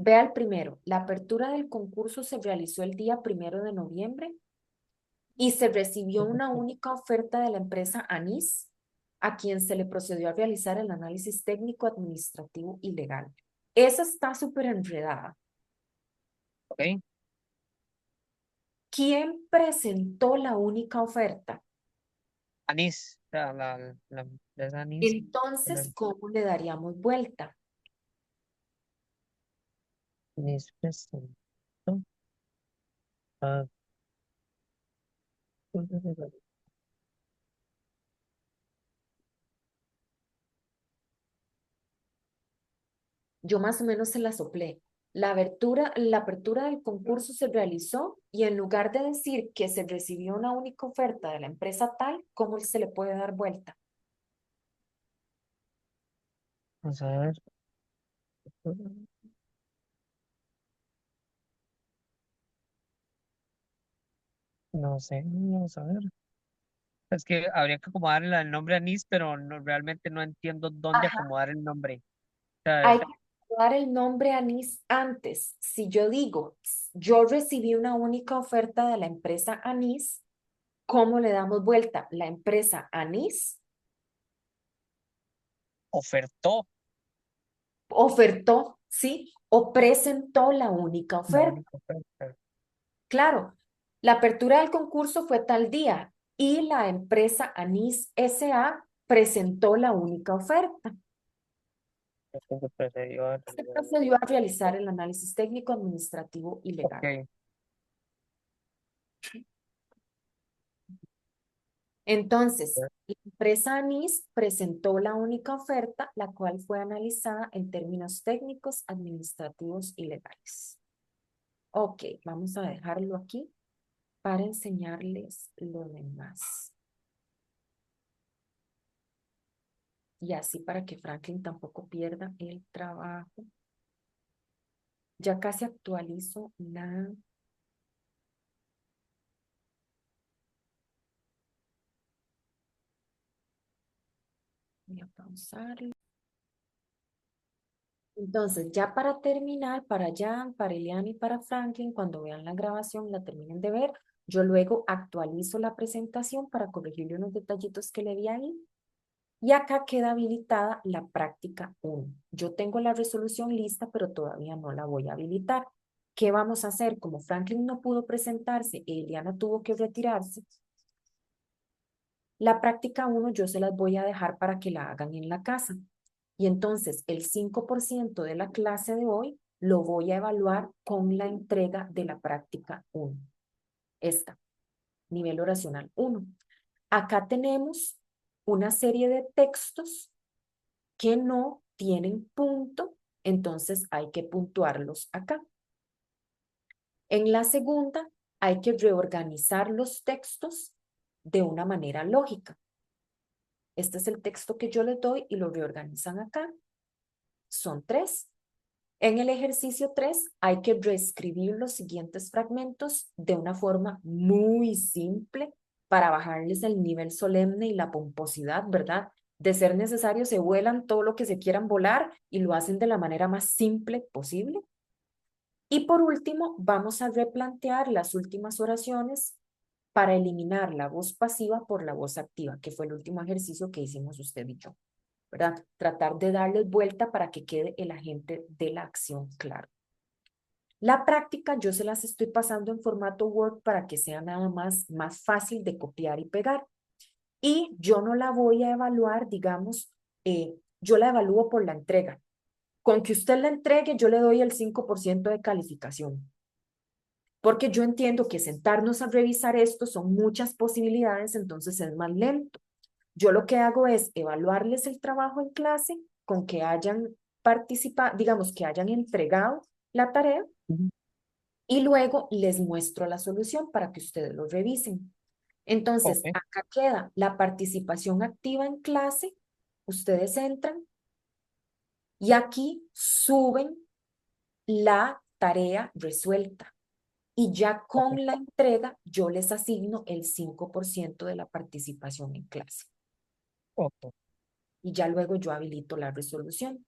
Vea el primero. La apertura del concurso se realizó el día 1 de noviembre y se recibió una única oferta de la empresa Anís, a quien se le procedió a realizar el análisis técnico, administrativo y legal. Esa está súper enredada. Ok. ¿Quién presentó la única oferta? Anís, o sea, la empresa Anís. Entonces, ¿cómo le daríamos vuelta? Anís presentó. ah, Yo más o menos se la soplé. La apertura del concurso se realizó y en lugar de decir que se recibió una única oferta de la empresa tal, ¿cómo se le puede dar vuelta? Vamos a ver. No sé, vamos a ver. Es que habría que acomodarle el nombre a Anís, pero no, realmente no entiendo dónde Ajá. acomodar el nombre. O sea, Hay que dar el nombre Anís antes. Si yo digo, yo recibí una única oferta de la empresa Anís, ¿cómo le damos vuelta? La empresa Anís ofertó ofertó, ¿sí? O presentó la única la oferta. única oferta. Claro, la apertura del concurso fue tal día y la empresa Anís S.A. presentó la única oferta. Entonces procedió a Se realizar. procedió a realizar el análisis técnico, administrativo y legal. Ok, Entonces, la empresa Anís presentó la única oferta, la cual fue analizada en términos técnicos, administrativos y legales. Ok, vamos a dejarlo aquí para enseñarles lo demás. Y así para que Franklin tampoco pierda el trabajo. Ya casi actualizo la... Voy a pausarlo. Entonces, ya para terminar, para Jan, para Eliana y para Franklin, cuando vean la grabación, la terminen de ver, yo luego actualizo la presentación para corregirle unos detallitos que le di ahí. Y acá queda habilitada la práctica 1. Yo tengo la resolución lista, pero todavía no la voy a habilitar. ¿Qué vamos a hacer? Como Franklin no pudo presentarse y Eliana tuvo que retirarse, la práctica 1 yo se las voy a dejar para que la hagan en la casa. Y entonces el 5% de la clase de hoy lo voy a evaluar con la entrega de la práctica 1. Esta, nivel oracional 1. Acá tenemos una serie de textos que no tienen punto, entonces hay que puntuarlos acá. En la segunda, hay que reorganizar los textos de una manera lógica. Este es el texto que yo les doy y lo reorganizan acá. Son 3. En el ejercicio 3 hay que reescribir los siguientes fragmentos de una forma muy simple para bajarles el nivel solemne y la pomposidad, ¿verdad? De ser necesario, se vuelan todo lo que se quieran volar y lo hacen de la manera más simple posible. Y por último, vamos a replantear las últimas oraciones para eliminar la voz pasiva por la voz activa, que fue el último ejercicio que hicimos usted y yo, ¿verdad? Tratar de darles vuelta para que quede el agente de la acción claro. La práctica yo se las estoy pasando en formato Word para que sea nada más fácil de copiar y pegar. Y yo no la voy a evaluar, digamos, yo la evalúo por la entrega. Con que usted la entregue, yo le doy el 5% de calificación. Porque yo entiendo que sentarnos a revisar esto son muchas posibilidades, entonces es más lento. Yo lo que hago es evaluarles el trabajo en clase con que hayan participado, digamos que hayan entregado la tarea Ujú. y luego les muestro la solución para que ustedes lo revisen. Entonces, Ok, acá queda la participación activa en clase. Ustedes entran y aquí suben la tarea resuelta. Y ya ok, con la entrega, yo les asigno el 5% de la participación en clase. ok. Y ya luego yo habilito la resolución.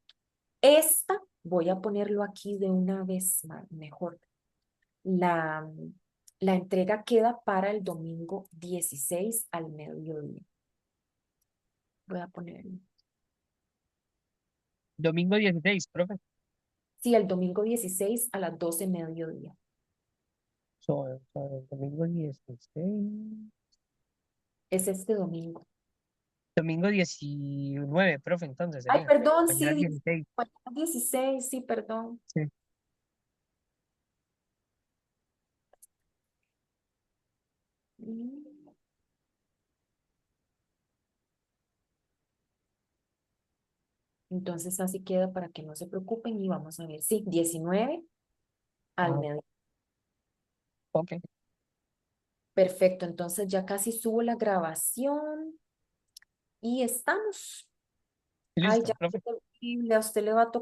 Esta, voy a ponerlo aquí de una vez mejor. La, la entrega queda para el domingo 16 al mediodía. Voy a ponerlo. Domingo 16, profe. Sí, el domingo 16 a las 12 mediodía. Domingo 16. Es este domingo. Domingo 19, profe, entonces Ay, sería. perdón, Mañana sí, 16. mañana 16, sí, perdón. Sí. Mm. Entonces así queda para que no se preocupen y vamos a ver. Sí, 19 al Ah, mediodía. ok. Perfecto, entonces ya casi subo la grabación y estamos. Ay, Listo, ya, profe. qué terrible, a usted le va a tocar.